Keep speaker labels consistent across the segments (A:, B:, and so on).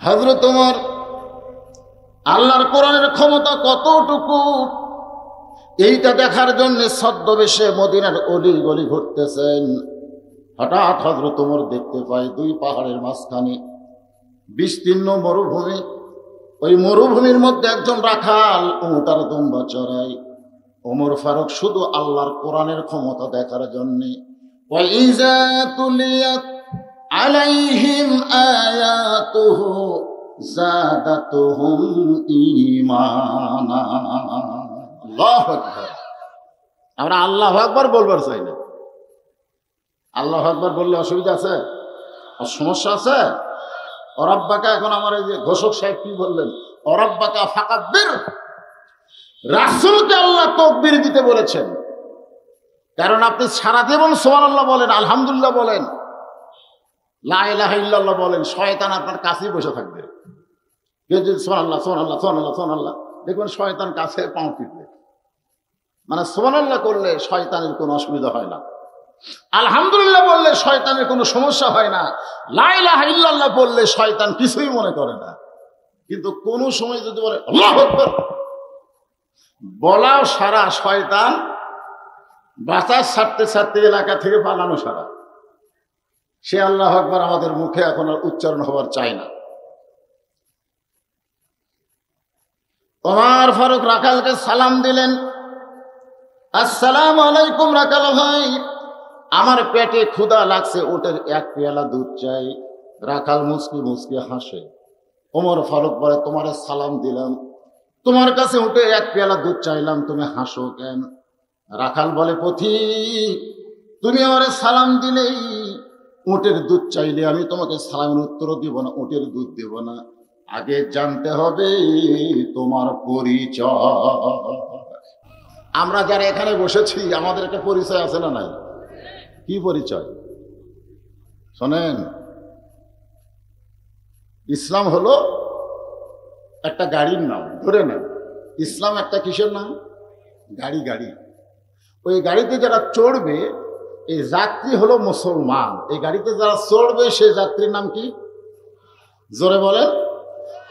A: হযরত ওমর আল্লাহর কোরআনের ক্ষমতা কতটুকু এইটা দেখার জন্য ছদ্মবেশে মদিনার অলি গলি ঘুরতেছেন। হঠাৎ হযরত ওমর দেখতে পায় দুই পাহাড়ের মাঝখানে বিস্তীর্ণ মরুভূমি। ওই মরুভূমির মধ্যে একজন রাখাল উট আর দুম্বা চড়ায়। ওমর ফারুক শুধু আল্লাহর কোরআনের ক্ষমতা দেখার জন্য ওয়াইজা তুলিয়াত আলাইহিম আয়াতুহু যাদাতুহুম ঈমানা। আল্লাহু আকবার। আমরা আল্লাহু আকবার বলবার চাই না। আল্লাহু আকবার বললে অসুবিধা আছে? সমস্যা আছে? অরাব্বাকা, এখন আমার এই যে ঘোষক সাহেব কি বললেন, অরাব্বাকা ফাকাব্বির। রাসূলকে আল্লাহ তাকবীর দিতে বলেছেন, কারণ আপনি সারা জীবন সুবহানাল্লাহ বলেন, আলহামদুলিল্লাহ বলেন, লা ইলাহা ইল্লাল্লাহ বলেন, শয়তান আপনার কাছেই বসে থাকবে। কেউ যদি সুবহানাল্লাহ সুবহানাল্লাহ সুবহানাল্লাহ সুবহানাল্লাহ, দেখবেন শয়তান কাছে পাও টিপবে। মানে সুবহানাল্লাহ করলে শয়তানের কোনো অসুবিধা হয় না, আলহামদুলিল্লাহ বললে শয়তানের কোনো সমস্যা হয় না, লা ইলাহা ইল্লাল্লাহ বললে শয়তান কিছুই মনে করে না। কিন্তু কোন সময় যদি বলে আল্লাহু আকবার, বলাও সারা, শয়তান বাঁচার ছাড়তে ছাড়তে এলাকা থেকে পালানো সারা। সে আল্লাহু আকবার আমাদের মুখে এখন আর উচ্চারণ হওয়ার চাই না। ওমর ফারুক রাখালকে সালাম দিলেন, আসসালামু আলাইকুম রাখাল ভাই, আমার পেটে ক্ষুধা লাগছে, ওটের এক পেয়ালা দুধ চাই। রাখাল মুচকি মুচকি হাসে। ওমর ফারুক বলে, তোমারে সালাম দিলাম, তোমার কাছে উঠে এক পেয়ালা দুধ চাইলাম, তুমি হাসো কেন? রাখাল বলে, পথিক, তুমি আমারে সালাম দিলেই উটের দুধ চাইলে আমি তোমাকে সালামের উত্তর দিব না, উটের দুধ দেব না। আগে জানতে হবে তোমার পরিচয়। আমরা যারা এখানে বসেছি আমাদের একটা পরিচয় আছে না নাই? কি পরিচয়? শোনেন, ইসলাম হলো একটা গাড়ির নাম, ধরে নেন ইসলাম একটা কিসের নাম? গাড়ি। গাড়ি, ওই গাড়িতে যারা চড়বে এই যাত্রী হলো মুসলমান। এই গাড়িতে যারা চড়বে সেই যাত্রীর নাম কি? জোরে বলেন।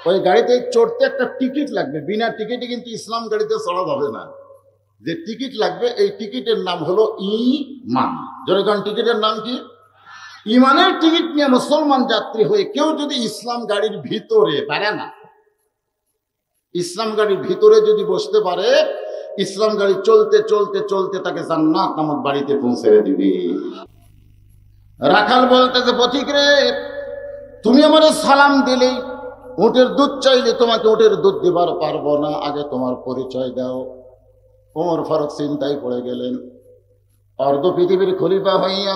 A: ওই গাড়িতে চড়তে একটা টিকিট লাগবে, বিনা টিকিটে কিন্তু ইসলাম গাড়িতে চড়া যাবে না। যে টিকিট লাগবে এই টিকিটের নাম হলো ঈমান। জোরে কোন টিকিটের নাম কি? ঈমানের টিকিট নিয়ে মুসলমান যাত্রী হয়ে কেউ যদি ইসলাম গাড়ির ভিতরে পারে না, ইসলাম গাড়ির ভিতরে যদি বসতে পারে, ইসলাম গাড়ি চলতে চলতে চলতে তাকে জান্নাত নামক বাড়িতে পৌঁছে দিবে। রাখাল বলতেছে, পথিক রে, তুমি আমার সালাম দিলেই উটের দুধ চাইলে তোমাকে উটের দুধ দিবার পারবো না, আগে তোমার পরিচয় দাও। ওমর ফারুক চিন্তায় পড়ে গেলেন। অর্ধ পৃথিবীর খলিফা হইয়া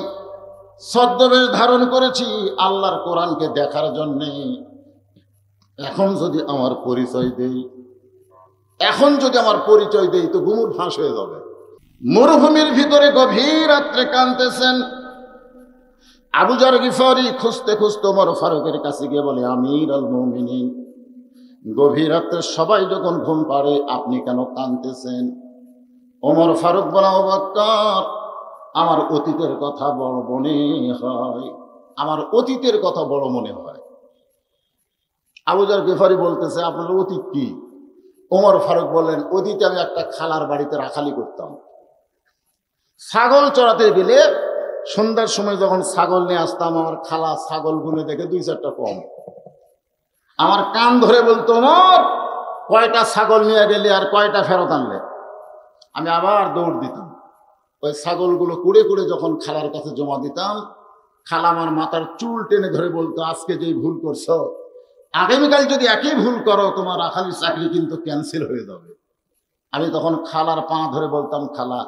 A: ছদ্মবেশ ধারণ করেছি আল্লাহর কোরআনকে দেখার জন্যে। এখন যদি আমার পরিচয় দেই, তো গুমুর ফাঁস হয়ে যাবে। মরুভূমির ভিতরে গভীর রাত্রে কাঁদতেছেন আবু যর গিফারি। খুঁজতে খুঁজতে ওমর ফারুকের কাছে গিয়ে বলে, আমিরুল মুমিনিন, গভীর রাত্রে সবাই যখন ঘুম পাড়ে আপনি কেন কাঁদতেছেন? ওমর ফারুক বলে, আবু বকর, আমার অতীতের কথা বড় মনে হয়, আমার অতীতের কথা বড় মনে হয়। আবু যর গিফারি বলতেছে, আপনার অতীত কি? ওমর ফারুক বললেন, অতীতে আমি একটা খালার বাড়িতে রাখালি করতাম। ছাগল চড়াতে গেলে সন্ধ্যার সময় যখন ছাগল নিয়ে আসতাম, আমার খালা ছাগলগুলো দেখে 2-4টা কম। আমার কান ধরে বলতো, ওমর, কয়টা ছাগল নিয়ে গেলে আর কয়টা ফেরত আনলে? আমি আবার দৌড় দিতাম। ওই ছাগলগুলো কুড়ে কুড়ে যখন খালার কাছে জমা দিতাম, খালা আমার মাথার চুল টেনে ধরে বলতো, আজকে যেই ভুল করছো, আগামীকাল যদি একই ভুল করো তোমার রাখালির চাকরি কিন্তু ক্যান্সেল হয়ে যাবে। আমি তখন খালার পা ধরে বলতাম, খালা,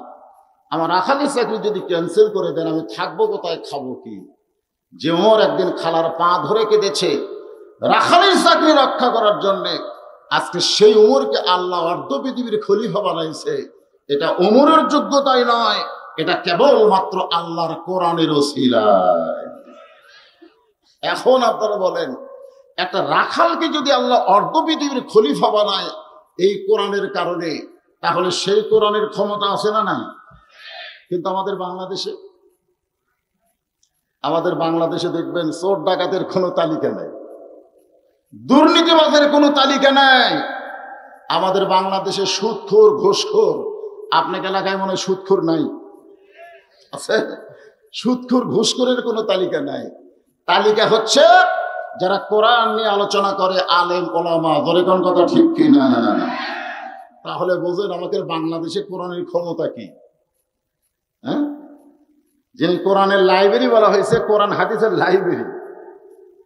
A: আমার রাখালির চাকরি যদি ক্যান্সেল করে দেন আমি থাকবো কোথায়, খাবো কি? যে ওমর একদিন খালার পা ধরে কেঁদেছে রাখালির চাকরি রক্ষা করার জন্যে, আজকে সেই ওমরকে আল্লাহ অর্ধ পৃথিবীর খলিফা বানাইছে। এটা ওমরের যোগ্যতাই নয়, এটা কেবলমাত্র আল্লাহর কোরআনের ওসিলায়। এখন আপনারা বলেন, একটা রাখালকে যদি আল্লাহ অর্ধ পৃথিবীর খলিফা বানায় এই কোরআনের কারণে, তাহলে সেই কোরআনের ক্ষমতা আছে না নাই? কিন্তু আমাদের বাংলাদেশে দেখবেন চোর ডাকাতের কোনো তালিকা নেই। দুর্নীতিবাজের কোনো তালিকা নাই। আমাদের বাংলাদেশে সুদখোর ঘুষখোর, আপনাকে এলাকায় মনে হয় সুদখোর নাই? আছে? সুদখোর ঘুষখোরের কোনো তালিকা নাই। তালিকা হচ্ছে যারা কোরআন নিয়ে আলোচনা করে, আলেম ওলামা। ধরে কোন কথা ঠিক কি না? তাহলে বোঝেন আমাদের বাংলাদেশে কোরআনের ক্ষমতা কি। হ্যাঁ, যিনি কোরআনের লাইব্রেরি বলা হয়েছে, কোরআন হাদিসের লাইব্রেরি,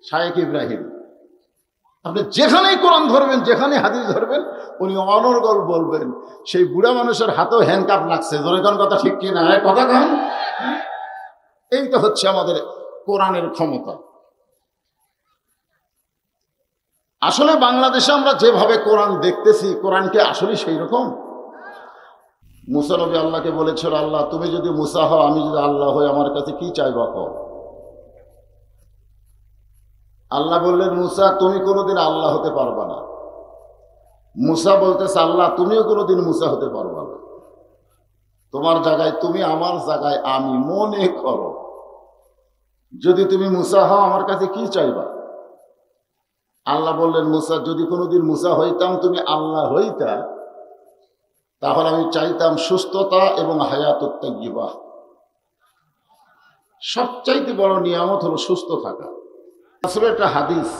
A: শায়েখ ইব্রাহিম। আপনি যেখানেই কোরআন ধরবেন, যেখানে হাদিস ধরবেন, উনি অনর্গল বলবেন। সেই বুড়া মানুষের হাতেও হ্যান্ডকাপ লাগছে। ধরে কোন কথা ঠিক কি না? কথা কন। এই তো হচ্ছে আমাদের কোরআনের ক্ষমতা। আসলে বাংলাদেশে আমরা যেভাবে কোরআন দেখতেছি, কোরআনকে আসলে সেই রকম। মুসা নবী আল্লাহকে বলেছিল, আল্লাহ তুমি যদি মুসা হও, আমি যদি আল্লাহ হই, আমার কাছে কি চাইবা কও। আল্লাহ বললেন, মুসা তুমি কোনোদিন আল্লাহ হতে পারবা না। মুসা বলতেছে, আল্লাহ তুমিও কোনোদিন মুসা হতে পারবা না। তোমার জায়গায় তুমি, আমার জায়গায় আমি। মনে করো যদি তুমি মুসা হও, আমার কাছে কি চাইবা? আল্লাহ বললেন, মুসা যদি কোনোদিন মুসা হইতাম, তুমি আল্লাহ হইতা, তাহলে আমি চাইতাম সুস্থতা এবং হায়াতুত তাইয়্যিবা। সবচাইতে বড় নিয়ামত হলো সুস্থ থাকা। আসলে একটা হাদিস,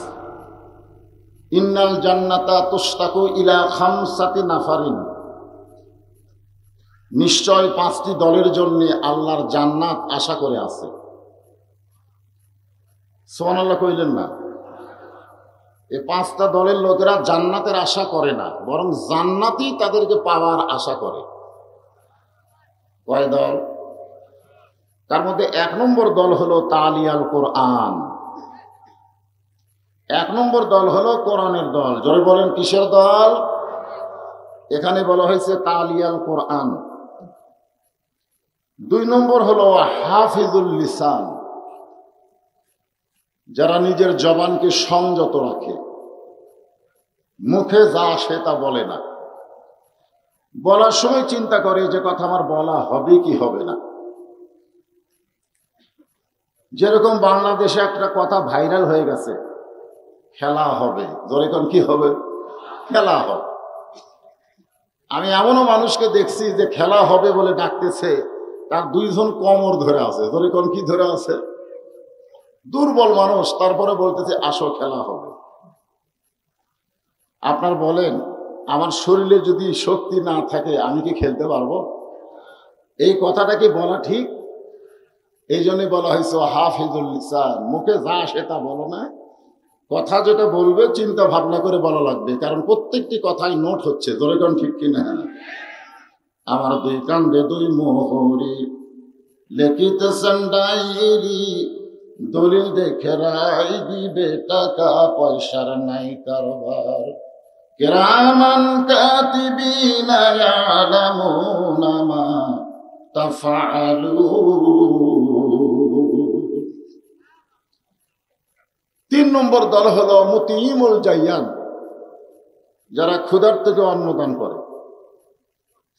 A: ইন্নাল জান্নাতা তুশতাকু ইলা খামসাতি নাফারিন, নিশ্চয় 5টি দলের জন্য আল্লাহর জান্নাত আশা করে আছে। সুবহানাল্লাহ কইলেন না? এই 5টা দলের লোকেরা জান্নাতের আশা করে না, বরং জান্নাতই তাদেরকে পাওয়ার আশা করে। কয় দল? তার মধ্যে 1 নম্বর দল হলো তালিয়াল কোরআন। 1 নম্বর দল হলো কোরআনের দল। জোরে বলেন, কিসের দল? এখানে বলা হয়েছে তালিয়াল কোরআন। 2 নম্বর হলো হাফিজুল লিসান, যারা নিজের জবানকে সংযত রাখে, মুখে যা আসে তা বলে না। বলার সময় চিন্তা করে যে কথা আমার বলা হবে কি হবে না। যেরকম বাংলাদেশে একটা কথা ভাইরাল হয়ে গেছে, খেলা হবে। জোরে কোন কি হবে? খেলা হবে। আমি এমনও মানুষকে দেখছি যে খেলা হবে বলে ডাকতেছে, তার 2 জন কোমর ধরে আছে। জোরে কোন কি ধরে আছে? দুর্বল মানুষ, তারপরে বলতেছে আসো খেলা হবে। আপনার বলেন, আমার শরীরে যদি শক্তি না থাকে আমি কি খেলতে পারবো? এই কথাটা কি বলা ঠিক? এই জন্য বলা হয়েছে হাফিজুল লিসান, মুখে যা আসে তা বলো না। কথা যেটা বলবে চিন্তা ভাবনা করে বলা লাগবে, কারণ প্রত্যেকটি কথাই নোট হচ্ছে। জোরে কোন ঠিক কিনা? আমার 2 কান্দে 2 মোহরি, লিখিতেছেন ডায়েরি, দলিল দেখে রায় দিবে, টাকা পয়সার নাই কারবার। কিরামান কাতিবিনা ইয়ালামুনা মা তাফআলুন। 3 নম্বর দল হলো মুতিমুল জাইয়ান, যারা ক্ষুধার্তকে অন্ন দান করে।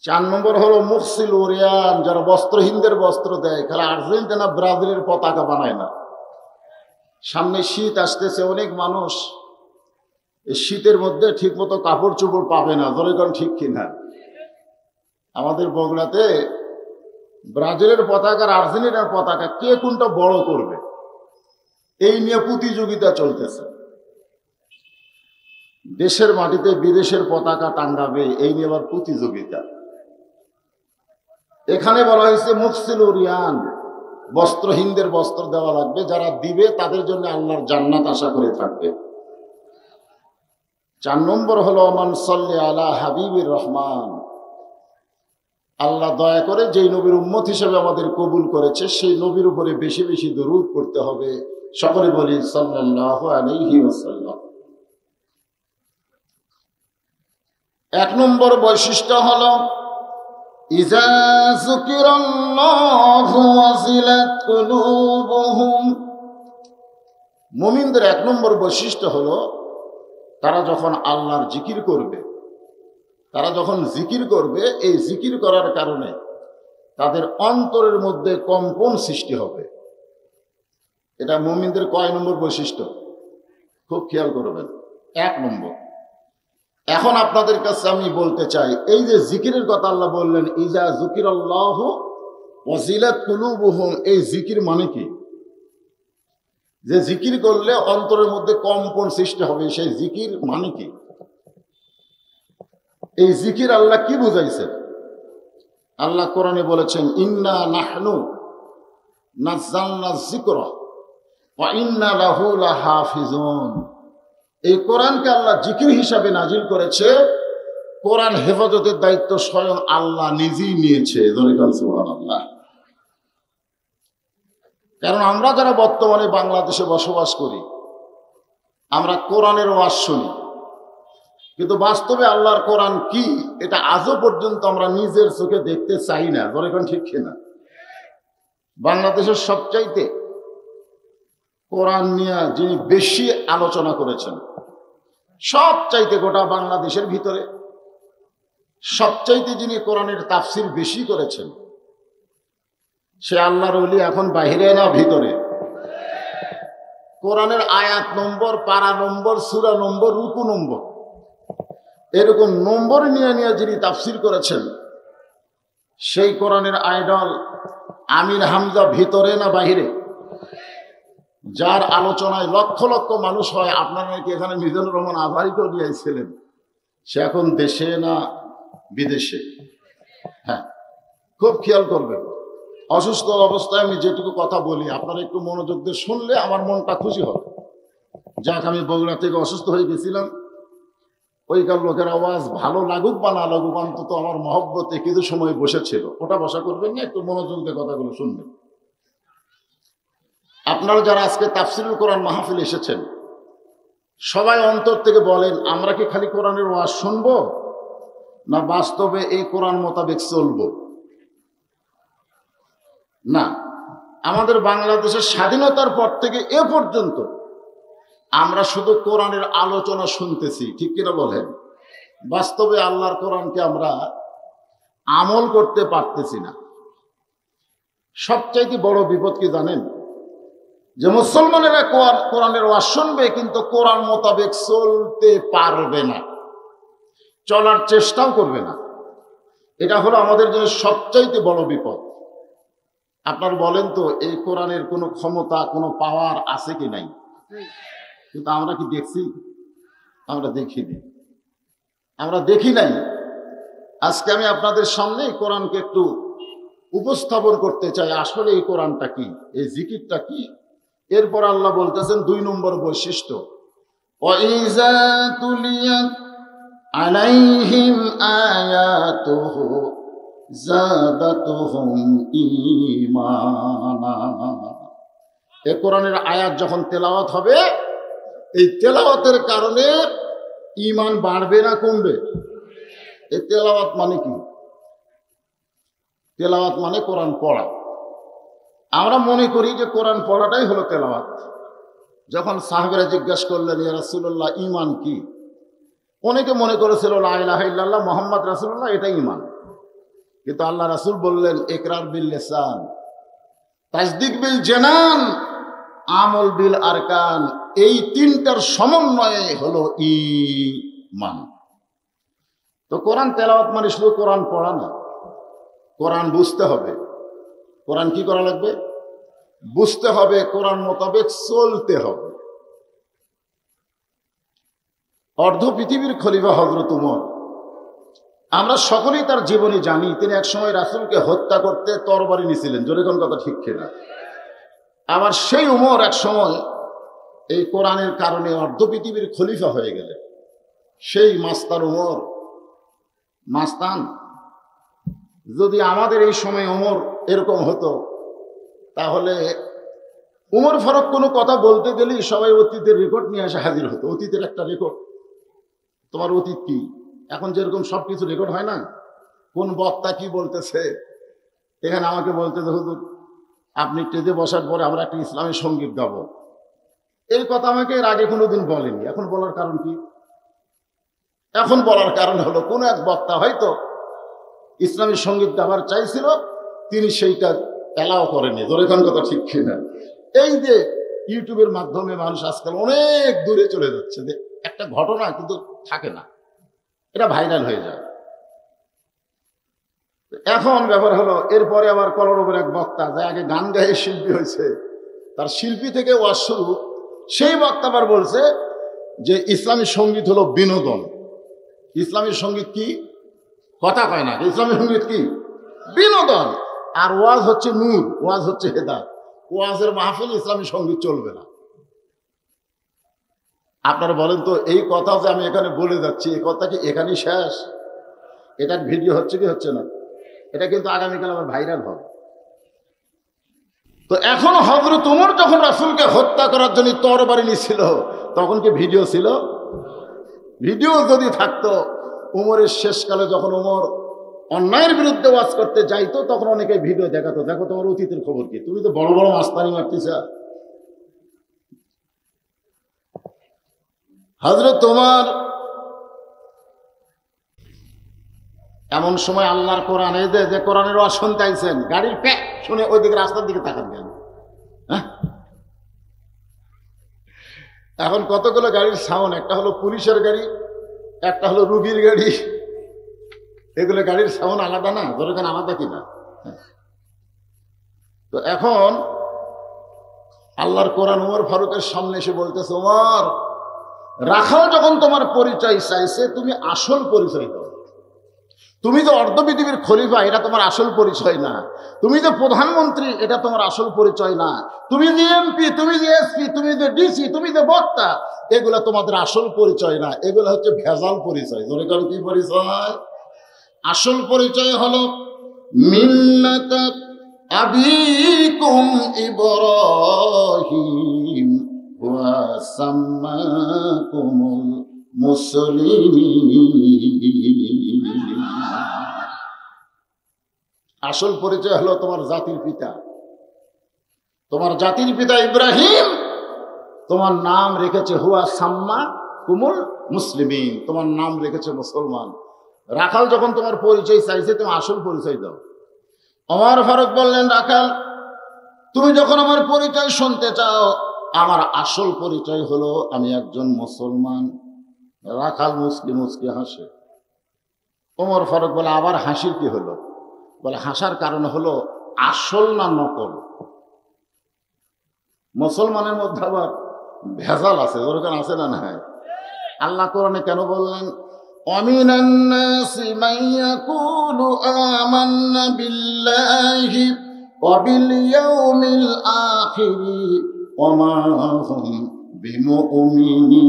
A: 4 নম্বর হলো মুফসিল উরিয়ান, যারা বস্ত্রহীনদের বস্ত্র দেয়। খেলা আর্জেন্টিনা ব্রাজিলের পতাকা বানায় না। সামনে শীত আসতেছে, অনেক মানুষ এই শীতের মধ্যে ঠিক মতো কাপড় চোপড় পাবে না। ধরে কোন ঠিক কিনা? আমাদের বগুড়াতে ব্রাজিলের পতাকা আর আর্জেন্টিনার পতাকা কে কোনটা বড় করবে, এই নিয়ে প্রতিযোগিতা চলতেছে। দেশের মাটিতে বিদেশের পতাকা টাঙ্গাবে, এই নিয়ে আবার প্রতিযোগিতা। এখানে বলা হয়েছে মুফসিল উরিয়ান, বস্ত্রহীনদের বস্ত্র দেওয়া লাগবে। যারা দিবে তাদের জন্য আল্লাহর জান্নাত আশা করে থাকবে। 4 নম্বর হলো মান সাল্লি আলা হাবিবির রহমান, আল্লাহ দয়া করে যেই নবীর উম্মত হিসেবে আমাদের কবুল করেছে, সেই নবীর উপরে বেশি বেশি দরুদ পড়তে হবে। সকলে বলি সাল্লাল্লাহু আলাইহি ওয়াসাল্লাম। 1 নম্বর বৈশিষ্ট্য হলো ইজা যুকিরাল্লাহু ওয়াজিলাত কুলুবুহুম। মুমিনদের 1 নম্বর বৈশিষ্ট্য হলো তারা যখন আল্লাহর জিকির করবে, তারা যখন জিকির করবে, এই জিকির করার কারণে তাদের অন্তরের মধ্যে কম্পন সৃষ্টি হবে। এটা মুমিনদের কয় নম্বর বৈশিষ্ট্য? খুব খেয়াল করবেন। এক নম্বর। এখন আপনাদের কাছে আমি বলতে চাই, এই যে জিকিরের কথা আল্লাহ বললেন, ইজা যুকিরাল্লাহু ওয়াজিলাত কুলুবুহুম, এই জিকির মানে কি? যে জিকির করলে অন্তরের মধ্যে কম্পন সৃষ্টি হবে, সেই জিকির মানে কি? এই জিকির আল্লাহ কি বুঝাইছেন? আল্লাহ কোরআনে বলেছেন, ইন্না নাহনু নাযালনা যিকরা ওয়া ইন্না লাহু লাহাফিজুন। এই কোরআনকে আল্লাহ জিকির হিসাবে নাজিল করেছে, কোরআন হেফাজতের দায়িত্ব স্বয়ং আল্লাহ নিজেই নিয়েছে। সুবহানাল্লাহ। কারণ আমরা যারা বর্তমানে বাংলাদেশে বসবাস করি, আমরা কোরআনের ওয়াজ শুনি, কিন্তু বাস্তবে আল্লাহর কোরআন কি এটা আজও পর্যন্ত আমরা নিজের চোখে দেখতে চাই না। ধরেন ঠিক কিনা? বাংলাদেশের সবচাইতে কোরআন নিয়ে যিনি বেশি আলোচনা করেছেন, সবচাইতে গোটা বাংলাদেশের ভিতরে সবচাইতে যিনি কোরআনের তাফসির বেশি করেছেন, সে আল্লাহর ওলি এখন বাহিরে না ভিতরে? কোরআনের আয়াত নম্বর, পারা নম্বর, সূরা নম্বর, রুকু নম্বর, এরকম নম্বর নিয়ে নিয়ে যিনি তাফসির করেছেন, সেই কোরআনের আইডল আমির হামজা ভিতরে না বাহিরে? যার আলোচনায় লক্ষ লক্ষ মানুষ হয়। আপনারা কি এখানে মিজানুর রহমান আজহারিকেও নিয়েছিলেন, সে এখন দেশে না বিদেশে? হ্যাঁ, খুব খেয়াল করবেন। অসুস্থ অবস্থায় আমি যেটুকু কথা বলি আপনারা একটু মনোযোগ দিয়ে শুনলে আমার মনটা খুশি হবে। যাক, আমি বগুড়া থেকে অসুস্থ হয়ে গেছিলাম, ওইকার লোকের আওয়াজ ভালো লাগুক বা না লাগুক, অন্তত আমার মহব্বতে কিছু সময় বসেছিল। ওটা বসা করবেন না, একটু মনোযোগ দিয়ে কথাগুলো শুনবেন। আপনারা যারা আজকে তাফসিরুল কোরআন মাহফিল এসেছেন, সবাই অন্তর থেকে বলেন, আমরা কি খালি কোরআনের ওয়াজ শুনবো, না বাস্তবে এই কোরআন মোতাবেক চলবো? না, আমাদের বাংলাদেশের স্বাধীনতার পর থেকে এ পর্যন্ত আমরা শুধু কোরআনের আলোচনা শুনতেছি, ঠিক কিনা বলেন? বাস্তবে আল্লাহর কোরআনকে আমরা আমল করতে পারতেছি না। সবচাইতে বড় বিপদ কি জানেন? যে মুসলমানেরা কোরআনের ওয়াজ শুনবে, কিন্তু কোরআন মোতাবেক চলতে পারবে না, চলার চেষ্টাও করবে না। এটা হলো আমাদের জন্য সবচাইতে বড় বিপদ। আপনার বলেন তো, এই কোরআনের কোনো ক্ষমতা, কোনো পাওয়ার আছে কি নাই? কিন্তু আমরা কি দেখছি? আমরা দেখিনি, আমরা দেখি নাই। আজকে আমি আপনাদের সামনে কোরআনকে একটু উপস্থাপন করতে চাই, আসলে এই কোরআনটা কি, এই জিকিরটা কি। এরপর আল্লাহ বলতেছেন 2 নম্বর বৈশিষ্ট্য, ওয়াইযা তুলিয়াত আলাইহিম আয়াতুহু যাদাতুহুম ঈমানা। এই কোরআনের আয়াত যখন তেলাওয়াত হবে, এই তেলাওয়াতের কারণে ঈমান বাড়বে না কমবে? এই তেলাওয়াত মানে কি? তেলাওয়াত মানে কোরআন পড়া। আমরা মনে করি যে কোরআন পড়াটাই হলো তেলাওয়াত। যখন সাহাবীরা জিজ্ঞাসা করলেন, ইয়া রাসূলুল্লাহ, ঈমান কি? অনেকে মনে করেছিল লা ইলাহা ইল্লাল্লাহ মুহাম্মদ রাসূলুল্লাহ, এটাই ঈমান। কিন্তু আল্লাহ রাসূল বললেন, ইকরার বিল লিসান, তাসদীক বিল জানান, আমল বিল আরকান। এই 3টার সমন্বয়ে হলো ঈমান। তো কোরআন তেলাওয়াত মানে শুধু কোরআন পড়া না, কোরআন বুঝতে হবে। কোরআন কি করা লাগবে? বুঝতে হবে, কোরআন মোতাবেক চলতে হবে। অর্ধ পৃথিবীর খলিফা হযরত উমর, আমরা সকলেই তার জীবনী জানি। তিনি একসময় রাসূলকে হত্যা করতে তরবারি নিয়েছিলেন। জোরে কোন কথা ঠিক কিনা? আবার সেই উমর এক সময় এই কোরআনের কারণে অর্ধ পৃথিবীর খলিফা হয়ে গেলেন। সেই মাস্তান উমর, মাস্তান। যদি আমাদের এই সময় উমর এরকম হতো, তাহলে উমর ফারুক কোনো কথা বলতে গেলেই সবাই অতীতের রেকর্ড নিয়ে এসে হাজির হতো। অতীতের একটা রেকর্ড, তোমার অতীত কি? এখন যেরকম সবকিছু রেকর্ড হয় না, কোন বক্তা কি বলতেছে। এখানে আমাকে বলতেছে, হুজুর আপনি স্টেজে বসার পরে আমরা একটা ইসলামী সঙ্গীত গাবো। এই কথা আমাকে এর আগে কোনোদিন বলেনি। এখন বলার কারণ কি? এখন বলার কারণ হলো, কোন এক বক্তা হয়তো ইসলামী সঙ্গীত গাবার চাইছিল, তিনি সেইটা এলাও করেনি। ধরে কোন কথা ঠিক কিনা? এই যে ইউটিউবের মাধ্যমে মানুষ আজকাল অনেক দূরে চলে যাচ্ছে, যে একটা ঘটনা কিন্তু থাকে না, এটা ভাইরাল হয়ে যায়। এখন ব্যাপার হলো, এরপরে আবার কলরবের এক বক্তা, যে আগে গান গায়ে শিল্পী হয়েছে, তার শিল্পী থেকে ওয়াজ শুরু, সেই বক্তা আবার বলছে যে ইসলামী সঙ্গীত হলো বিনোদন। ইসলামী সঙ্গীত কি? কথা কয় না। ইসলামী সঙ্গীত কি? বিনোদন। আর ওয়াজ হচ্ছে নূর, ওয়াজ হচ্ছে হেদায়েত। ওয়াজের মাহফিল ইসলামী সঙ্গীত চলবে না। আপনারা বলেন তো, এই কথা যে আমি এখানে বলে যাচ্ছি, এই কথা কি এখানেই শেষ? এটার ভিডিও হচ্ছে কি হচ্ছে না? এটা কিন্তু আগামীকাল আবার ভাইরাল হবে। তো এখন হযরত ওমর যখন রাসূলকে হত্যা করার জন্য তরবারি নিছিল, তখন কি ভিডিও ছিল? ভিডিও যদি থাকতো, ওমরের শেষকালে যখন ওমর অন্যায়ের বিরুদ্ধে ওয়াজ করতে যাইতো, তখন অনেকে ভিডিও দেখাতো, দেখো তোমার অতীতের খবর কি, তুমি তো বড় বড় মাস্তানি মারতেছ। হযরত ওমর এমন সময় আল্লাহর কোরআনে যে কোরআনের ওয়াজ শুনতে আইছেন, গাড়ির প্যাক শুনে ওইদিকে রাস্তার দিকে তাকান কেন? হ্যাঁ, এখন কতগুলো গাড়ির সাউন্ড, একটা হলো পুলিশের গাড়ি, একটা হলো রুগীর গাড়ি। এগুলো গাড়ির সাউন্ড আলাদা না? ধরেন আলাদা কিনা? তো এখন আল্লাহর কোরআন ওমর ফারুকের সামনে এসে বলতেছে, ওমর, রাখাল যখন তোমার পরিচয় চাইছে, তুমি আসল পরিচয় দাও। তুমি যে অর্ধ পৃথিবীর খলিফা, এটা তোমার আসল পরিচয় না। তুমি যে প্রধানমন্ত্রী, এটা তোমার আসল পরিচয় না। তুমি যে এমপি, তুমি যে এসপি, তুমি যে ডিসি, তুমি যে বক্তা, এগুলা তোমাদের আসল পরিচয় না। এগুলো হচ্ছে ভেজাল পরিচয়। ধরে কারণ কি পরিচয়? আসল পরিচয় হলো মিল্লাত আবিকুম ইব্রাহিম ওয়া সাম্মাকুমুল মুসলিমিন। আসল পরিচয় হলো তোমার জাতির পিতা। তোমার জাতির পিতা ইব্রাহিম তোমার নাম রেখেছে হুয়া সাম্মা কুমুল মুসলিমিন, তোমার নাম রেখেছে মুসলমান। রাখাল যখন তোমার পরিচয় চাইছে, তুমি আসল পরিচয় দাও। ওমর ফারুক বললেন, রাখাল, তুমি যখন আমার পরিচয় শুনতে চাও, আমার আসল পরিচয় হলো আমি একজন মুসলমান। রাখাল মুসকি মুসকি হাসে। ওমর ফারুক বলে, আবার হাসির কি হলো? বলে, হাসার কারণ হলো আসল না নকল। মুসলমানের মধ্যে আবার ভেজাল আছে, ওরকম আছে না? না, আল্লাহ কোরআনে কেন বললেন, ওয়ামিনান নাসি মান ইয়াকুলু আমান্না বিল্লাহি ওয়া বিল ইয়াউমিল আখির ওয়া মা হুম বিমুমিনিন।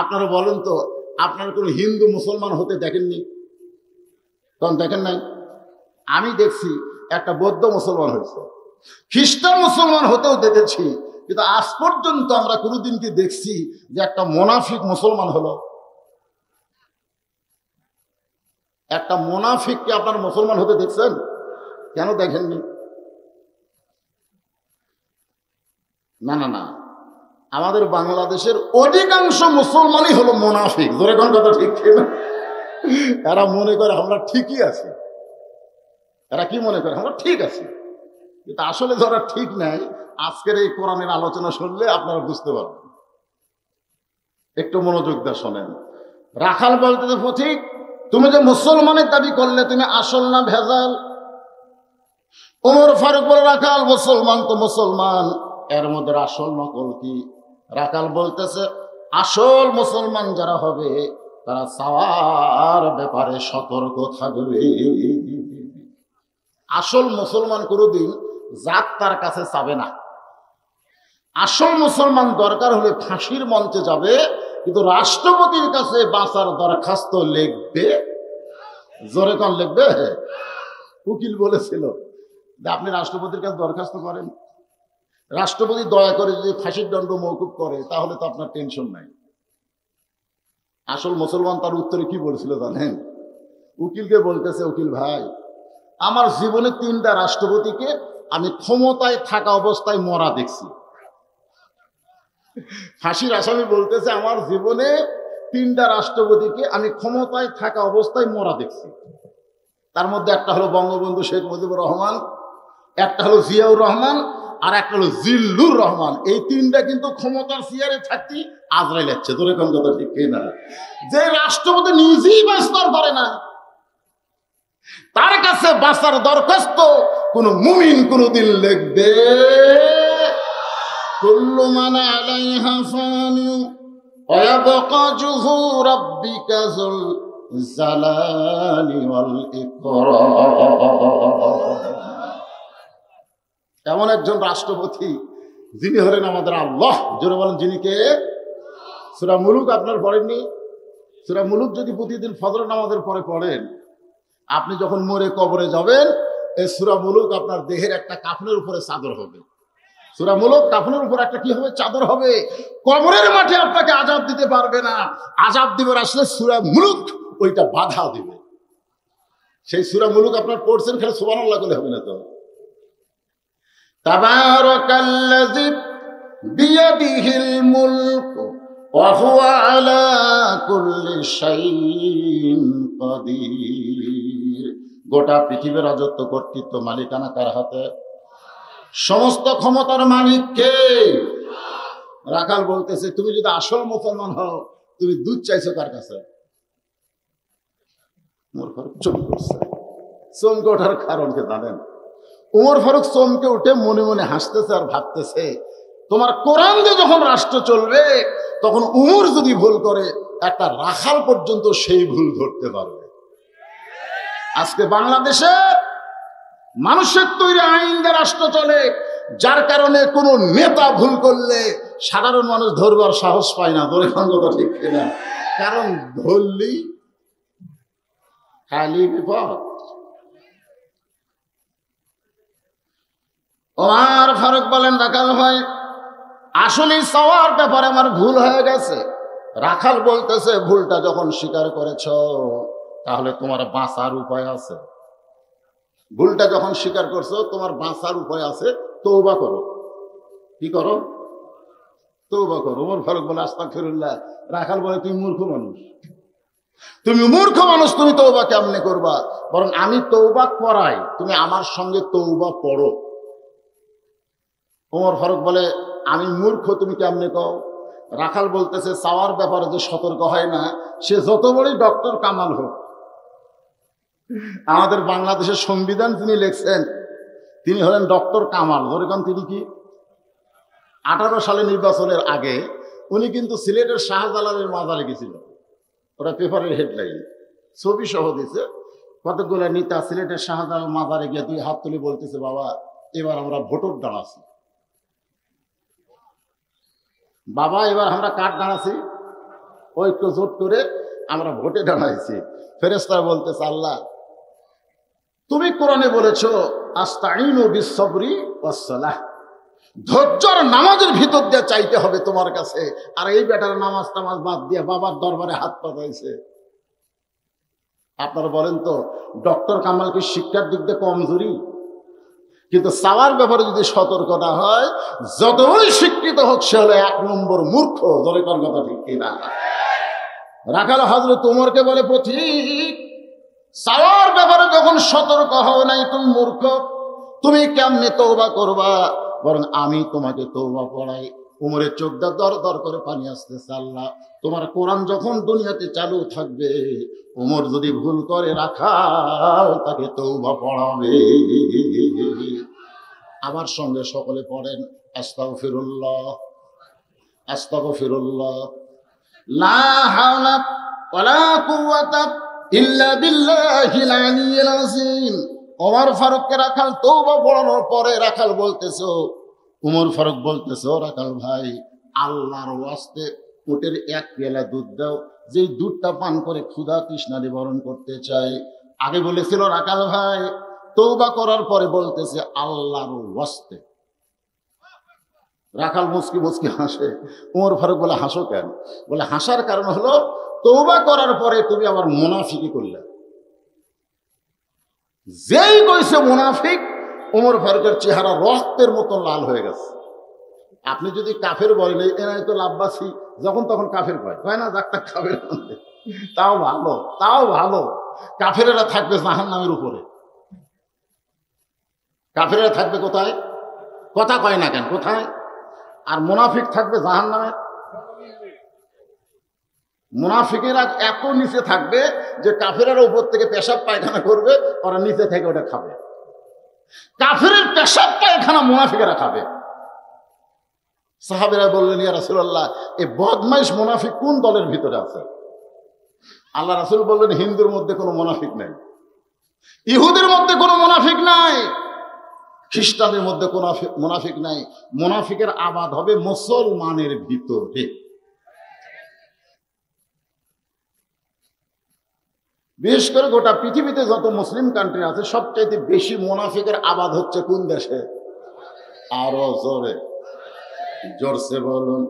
A: আপনারা বলেন তো, আপনারা কোন হিন্দু মুসলমান হতে দেখেননি? তখন দেখেন নাই? আমি দেখছি একটা বৌদ্ধ মুসলমান হয়েছে, খ্রিস্টান মুসলমান হতেও দেখেছি, কিন্তু আজ পর্যন্ত আমরা কোনোদিন কি দেখছি যে একটা মুনাফিক মুসলমান হলো? একটা মুনাফিককে আপনার মুসলমান হতে দেখছেন? কেন দেখেননি? না না না, আমাদের বাংলাদেশের অধিকাংশ মুসলমানই হলো মুনাফিক। ধরে কোন কথা ঠিক ছিল? এরা মনে করে আমরা ঠিকই আছি। এরা কি মনে করে? আমরা ঠিক আছি, কিন্তু আসলে যারা ঠিক নাই, আজকের এই কোরআনের আলোচনা শুনলে আপনারা বুঝতে পারবেন। একটু মনোযোগ দিয়ে শোনেন। রাখাল বলতে পথিক, তুমি যে মুসলমানের দাবি করলে, তুমি আসল না ভেজাল? ওমর ফারুক বলে, রাখাল, মুসলমান তো মুসলমান, এর মধ্যে আসল নকল কি? রাখাল বলতেছে, আসল মুসলমান যারা হবে, তারা চাওয়ার ব্যাপারে সতর্ক থাকবে। আসল মুসলমান কোনোদিন জাত তার কাছে চাবে না। আসল মুসলমান দরকার হলে ফাঁসির মঞ্চে যাবে, কিন্তু রাষ্ট্রপতির কাছে বাঁচার দরখাস্ত লিখবে। জোরে কান লিখবে। উকিল বলেছিল যে আপনি রাষ্ট্রপতির কাছে দরখাস্ত করেন, রাষ্ট্রপতি দয়া করে যদি ফাঁসির দণ্ড মওকুফ করে, তাহলে তো আপনার টেনশন নাই। আসল মুসলমান তার উত্তরে কি বলেছিল জানেন? উকিলকে বলতেছে, উকিল ভাই, আমার জীবনে 3টা রাষ্ট্রপতিকে আমি ক্ষমতায় থাকা অবস্থায় মরা দেখছি। ফাঁসির আসামি বলতেছে, আমার জীবনে 3টা রাষ্ট্রপতিকে আমি ক্ষমতায় থাকা অবস্থায় মরা দেখছি। তার মধ্যে একটা হলো বঙ্গবন্ধু শেখ মুজিবুর রহমান, একটা হলো জিয়াউর রহমান, আর একটা হলো জিল্লুর রহমান। এই তিনটা কিন্তু ক্ষমতার চেয়ারে থাকতে আজরাইল যাচ্ছে, তোর এখন কথা ঠিক না? যে রাষ্ট্রপতি নিজেই বাঁচতে পারে না, তার কাছে বাঁচার দরখাস্ত কোন মুমিন কোনদিন লিখবে? কুল্লু মান আলাইহা ফান ওয়া ইয়াবকা ওয়াজহু রাব্বিকা যুল জালালি ওয়াল ইকরাম। এমন একজন রাষ্ট্রপতি যিনি হলেন আমাদের আল্লাহ। জোরে বলেন, যিনি কে? সূরা মুলুক আপনার পড়েননি? সূরা মুলুক যদি প্রতিদিন ফজর নামাজের পরে পড়েন, আপনি যখন মরে কবরে যাবেন, এই সূরা মুলুক আপনার দেহের একটা কাফনের উপরে চাদর হবে। সূরা মুলুক কাফনের উপর একটা কি হবে? চাদর হবে। কবরের মাঠে আপনাকে আযাব দিতে পারবে না। আযাব দিবার আসলে সূরা মুলুক ওইটা বাধা দিবে। সেই সূরা মুলুক আপনার পড়ছেন, খালি সুবহানাল্লাহ বলে হবে না তো। তাবারাকাল্লাযী বিয়াদিহিল মুলক ওয়া হুয়া আলা কুল্লি শাইইন কাদির। গোটা পৃথিবীর রাজত্ব কর্তৃত্ব মালিকানা কার হাতে? সমস্ত ক্ষমতার মালিক কে? রাখাল বলতেছে, তুমি যদি আসল মুসলমান হও, তুমি দুধ চাইছো কার কাছে? উমর ফারুক চমকে উঠছে। চমকে ওঠার কারণ কে জানেন? উমর ফারুক চমকে উঠে মনে মনে হাসতেছে আর ভাবতেছে, তোমার কোরআন দিয়ে যখন রাষ্ট্র চলবে, তখন উমর যদি ভুল করে, একটা রাখাল পর্যন্ত সেই ভুল ধরতে পারবে। আজকে বাংলাদেশে মানুষের তৈরি আইন দিয়ে রাষ্ট্র চলে, যার কারণে কোন নেতা ভুল করলে সাধারণ মানুষ ধরবার সাহস পায় না। ধরে কথা ঠিক কিনা? কারণ ধরলি খালি বিপদ। ওমর ফারুক বলেন, রাখাল ভাই, আসলে সওয়ার ব্যাপারে আমার ভুল হয়ে গেছে। রাখাল বলতেছে, ভুলটা যখন স্বীকার করেছ, তাহলে তোমার বাঁচার উপায় আছে। ভুলটা যখন স্বীকার করছো, তোমার বাঁচার উপায় আছে, তওবা করো। কি করো? তওবা করো। ওমর ফারুক বলে, আস্তাগফিরুল্লাহ। রাখাল বলে, তুমি মূর্খ মানুষ, তুমি মূর্খ মানুষ, তুমি তওবা কেমনে করবা? বরং আমি তওবা করাই, তুমি আমার সঙ্গে তওবা পড়ো। ওমর ফারুক বলে, আমি মূর্খ, তুমি কেমনে কও? রাখাল বলতেছে, চাওয়ার ব্যাপারে যে সতর্ক হয় না, সে যত বড়ই ডক্টর কামাল হোক। আমাদের বাংলাদেশের সংবিধান যিনি লিখছেন, তিনি হলেন ডক্টর কামাল। ধরেন তিনি কি 18 সালে নির্বাচনের আগে উনি কিন্তু সিলেটের শাহজালালের মাজারে গেছিল। ওরা পেপারের হেডলাইন ছবি সহ দিছে। কতগুলো নেতা সিলেটের শাহজালাল মাজারে গিয়ে 2 হাত তুলে বলতেছে, বাবা এবার আমরা ভোটর দাঁড়াচ্ছি, বাবা এবার আমরা কার দাঁড়াচ্ছি? ঐক্য জোট করে আমরা ভোটে দাঁড়াইছি। ফেরেশতারা বলতেছে, আল্লাহ তুমি কোরআনে বলেছো, আস্তাইনু বিস-সাবরি ওয়াস-সালাহ, ধৈর্যর নামাজের ভিতর দিয়ে চাইতে হবে তোমার কাছে। আর এই বেটার নামাজ টামাজ বাদ দিয়ে বাবার দরবারে হাত পাতাইছে। আপনারা বলেন তো, ডক্টর কামাল কি শিক্ষার দিক দিয়ে কমজোরি? কিন্তু চাওয়ার ব্যাপারে যদি সতর্ক না হয়, যতই শিক্ষিত হোক, সে হলো 1 নম্বর মূর্খ। ধরে কোন কথা ঠিক কিনা? রাখাল হযরত ওমরকে বলে, পথিক, চাওয়ার ব্যাপারে যখন সতর্ক হও নাই, তুমি মূর্খ, তুমি কেমনে তওবা করবা? বরং আমি তোমাকে তওবা পড়াই। উমরের চোখ দর দর করে পানি আসতেছে। আল্লাহ, তোমার কোরআন যখন দুনিয়াতে চালু থাকবে, উমর যদি ভুল করে, রাখাল তাকে তওবা পড়াবে। আমার সঙ্গে সকলে পড়েন, আস্তাগফিরুল্লাহ, আস্তাগফিরুল্লাহ, লা হাওলা ওয়ালা কুওয়াতা ইল্লা বিল্লাহিল আলিয়্যিল আযীম। ওমর ফারুককে রাখাল তওবা পড়ানোর পরে রাখাল বলতেছো, উমর ফারুক বলতেছো, রাখাল ভাই, আল্লাহর ওয়াস্তে উটের 1 পেয়ালা দুধ দাও, যেই দুধটা পান করে ক্ষুধা তৃষ্ণা নিবারণ করতে চাই। আগে বলেছিল রাখাল ভাই, তওবা করার পরে বলতেছে আল্লাহর ওয়াস্তে। রাখাল মুচকি মুচকি হাসে। উমর ফারুক বলে, হাসো কেন? বলে, হাসার কারণ হলো, তওবা করার পরে তুমি আবার মুনাফিকি করলে। যেই কইছে মুনাফিক, উমর ফারুকের চেহারা রক্তের মতো লাল হয়ে গেছে। আপনি যদি কাফের বলেন, এনাই তো লাভবাসী, যখন তখন কাফের কয় না, যাক কাফের, তাও ভালো, তাও ভালো। কাফেরেরা থাকবে জাহান্নামের উপরে। কাফেররা থাকবে কোথায়? কথা কয় না কেন? কোথায়? আর মুনাফিক থাকবে জাহান্নামে। মুনাফিকেরা এত নিচে থাকবে যে কাফেরের উপর থেকে পেশাব পায়খানা করবে, ওরা নিচে থেকে ওটা খাবে। কাফেরের পেশাব পায়খানা মুনাফিকেরা খাবে। সাহাবীরা বললেন, ইয়া রাসূলুল্লাহ, এই বদমাইশ মুনাফিক কোন দলের ভিতরে আছে? আল্লাহ রাসূল বললেন, হিন্দুর মধ্যে কোনো মুনাফিক নাই, ইহুদের মধ্যে কোনো মুনাফিক নাই, খ্রিস্টানের মধ্যে কোনো মুনাফিক নাই। মুনাফিকের আবাদ হবে মুসলমানের ভিতরে। বিশেষ করে গোটা পৃথিবীতে যত মুসলিম কান্ট্রি আছে সবচাইতে বেশি মুনাফিকের আবাদ হচ্ছে কোন দেশে? আরো জোরে, জোরসে বলুন,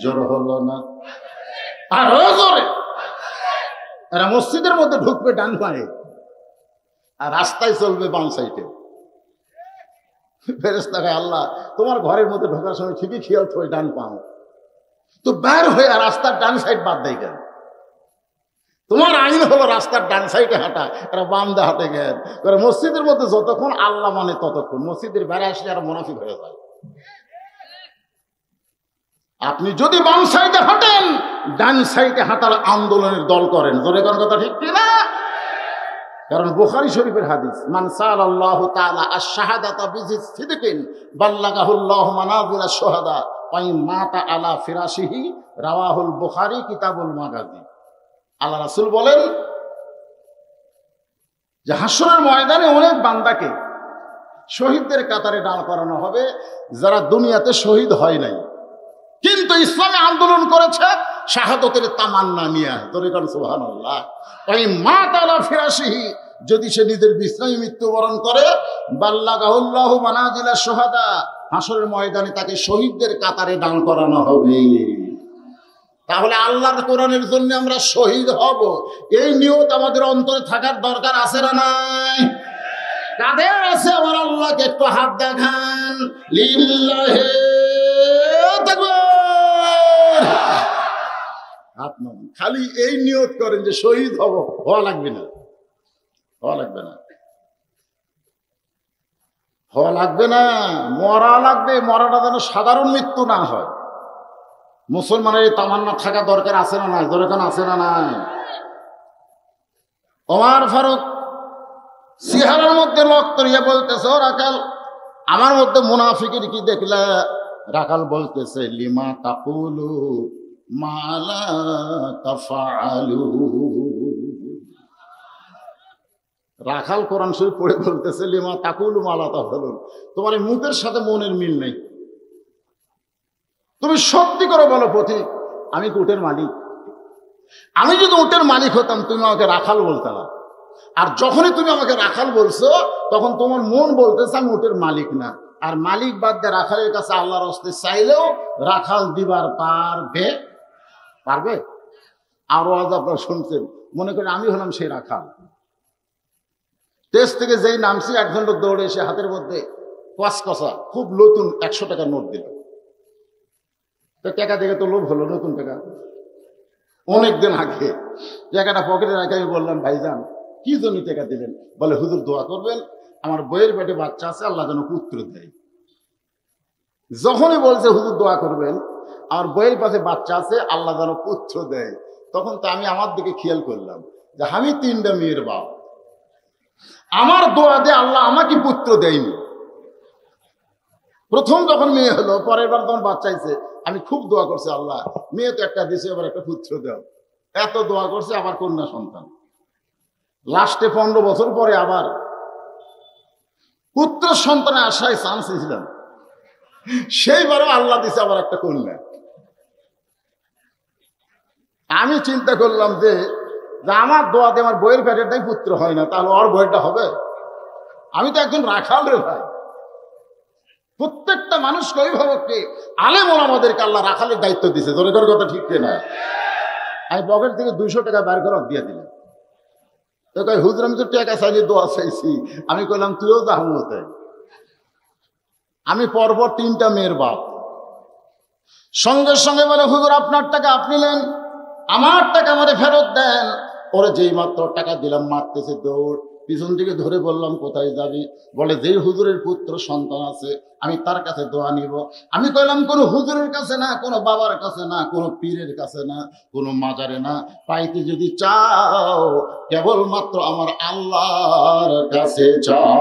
A: জোর হলো না, আরো জোরে। এরা মসজিদের মধ্যে ঢুকবে ডান পায়ে, আর রাস্তায় চলবে বাম সাইডে। ফেরেশতা কয়, আল্লাহ তোমার ঘরের মধ্যে ঢোকার সময় ঠিকই খেয়াল থই ডান পাও, তো বের হয়ে রাস্তার ডান সাইড বাদ দেয় কেন? তোমার আইন হলো রাস্তার ডান সাইডে হাঁটা, এরা বাম দা হাঁটে গেল। মসজিদের মধ্যে যতক্ষণ আল্লাহ মানে ততক্ষণ, মসজিদের বেড়া আসলে আর মুনাফিক হয়ে যায়। আপনি যদি বাম সাইডে হাঁটেন, ডান সাইডে হাঁটার আন্দোলনের দল করেন, জোরে কোন কথা ঠিক কিনা? কারণ বুখারী শরীফের হাদিস, মান সাআলাল্লাহু তাআলা আশ-শাহাদাতা বিসিদকিন বাল্লাগাহুল্লাহু মানাজিলা শুহাদা ওয়া ইন মাতা আলা ফিরাশিহি, রাওয়াহুল বুখারী কিতাবুল মাগাজি। আল্লাহ রাসূল বলেন যে হাসরের ময়দানে অনেক বান্দাকে শহীদদের কাতারে দাঁড় করানো হবে যারা দুনিয়াতে শহীদ হয় নাই, কিন্তু ইসলামে আন্দোলন করেছে শাহাদতের তামান্না নিয়ে। তরিকার সুবহানাল্লাহ। ওই মা তাআলা ফিরাশিহি, যদি সে নিজের বিছানায় মৃত্যুবরণ করে, বাল্লাগাহুল্লাহু মানাজিলা শুহাদা, হাসরের ময়দানে তাকে শহীদদের কাতারে দাঁড় করানো হবে। তাহলে আল্লাহর কোরআনের জন্য আমরা শহীদ হব, এই নিয়ত আমাদের অন্তরে থাকার দরকার আছে না নাই? কাদের আছে? আমার আল্লাহকে একটু হাত দেখান। লিল্লাহি তাকবীর। হাত নামান, খালি এই নিয়ত করেন যে শহীদ হব, হওয়া লাগবে না, হওয়া লাগবে না, হওয়া লাগবে না, মরা লাগবে। মরাটা যেন সাধারণ মৃত্যু না হয়। মুসলমানের তামান্না থাকা দরকার আছে না নাই? দরকার আছে না নাই? ওমর ফারুক চেহারার মধ্যে রক্ত নিয়ে বলতেছে, ও রাখাল, আমার মধ্যে মুনাফিকের কি দেখলা? রাখাল বলতেছে, লিমা তাকুলু মা লা তাফআলু। রাখাল কোরআন শরীফ পড়ে বলতেছে, লিমা তাকুলু মা লা তাফআলু, তোমার মুখের সাথে মনের মিল নেই। তুমি সত্যি করে বলো পথিক, আমি কি উটের মালিক? আমি যদি উটের মালিক হতাম তুমি আমাকে রাখাল বলতে না। আর যখনই তুমি আমাকে রাখাল বলছো, তখন তোমার মন বলতেছে আমি উটের মালিক না। আর মালিক বাদ দিয়ে রাখালের কাছে আল্লাহর হস্তে চাইলেও রাখাল দিবার পারবে? পারবে? আরো আজ আপনারা শুনছেন, মনে করেন আমি হলাম সেই রাখাল। দেশ থেকে যেই নামছি, একজন লোক দৌড়ে এসে হাতের মধ্যে কসকসা খুব নতুন 100 টাকার নোট দিল। টাকা দেখে তো লোভ হলো, নতুন টাকা, অনেকদিন আগে। টাকাটা পকেটে রাখে আমি বললাম, ভাইজান কি জন্য টাকা দিলেন? বলে, হুজুর দোয়া করবেন, আমার বইয়ের পেটে বাচ্চা আছে, আল্লাহ যেন পুত্র দেয়। যখনই বলছে হুজুর দোয়া করবেন, আমার বইয়ের পাশে বাচ্চা আছে, আল্লাহ যেন পুত্র দেয়, তখন তো আমি আমার দিকে খেয়াল করলাম যে আমি 3টা মেয়ের বাপ, আমার দোয়া দিয়ে আল্লাহ আমাকে পুত্র দেয়নি। প্রথম যখন মেয়ে হলো, পরের বার তখন বাচ্চা হয়েছে, আমি খুব দোয়া করছি, আল্লাহ মেয়ে তো একটা দিছে, এবার একটা পুত্র দাও। এত দোয়া করছে, আবার কন্যা সন্তান। লাস্টে 15 বছর পরে আবার পুত্র সন্তানের আশায় চান্স ছিলাম, সেইবারও আল্লাহ দিছে আবার একটা কন্যা। আমি চিন্তা করলাম যে আমার দোয়াতে আমার বইয়ের পেটেরটাই পুত্র হয় না, তাহলে ওর বইয়েরটা হবে? আমি তো একজন রাখাল রে ভাই। প্রত্যেকটা মানুষকে অভিভাবককে, আলেম ওলামাদেরকে আল্লাহ রাখালের দায়িত্ব দিছে। জোরে কথা ঠিক না? আমি পকেট থেকে 200 টাকা বের করে দিয়ে দিলাম। তো কই, হুজুর আমি তো টাকা চাইনি, দোয়া চাইছি। আমি কইলাম তুইও জাহান্নামে। আমি পরপর 3টা মেয়ের বাপ। সঙ্গে সঙ্গে বলে, হুজুর আপনার টাকা আপনি নেন, আমার টাকা আমারে ফেরত দেন। ওরে যেই মাত্র টাকা দিলাম, মারতেছে দৌড়। পিছন থেকে ধরে বললাম কোথায় যাবি? বলে যেই হুজুরের পুত্র সন্তান আছে আমি তার কাছে দোয়া নিব। আমি কইলাম কোনো হুজুরের কাছে না, কোনো বাবার কাছে না, কোনো পীরের কাছে না, কোনো মাজারে না, পাইতে যদি চাও কেবলমাত্র আমার আল্লাহর কাছে চাও।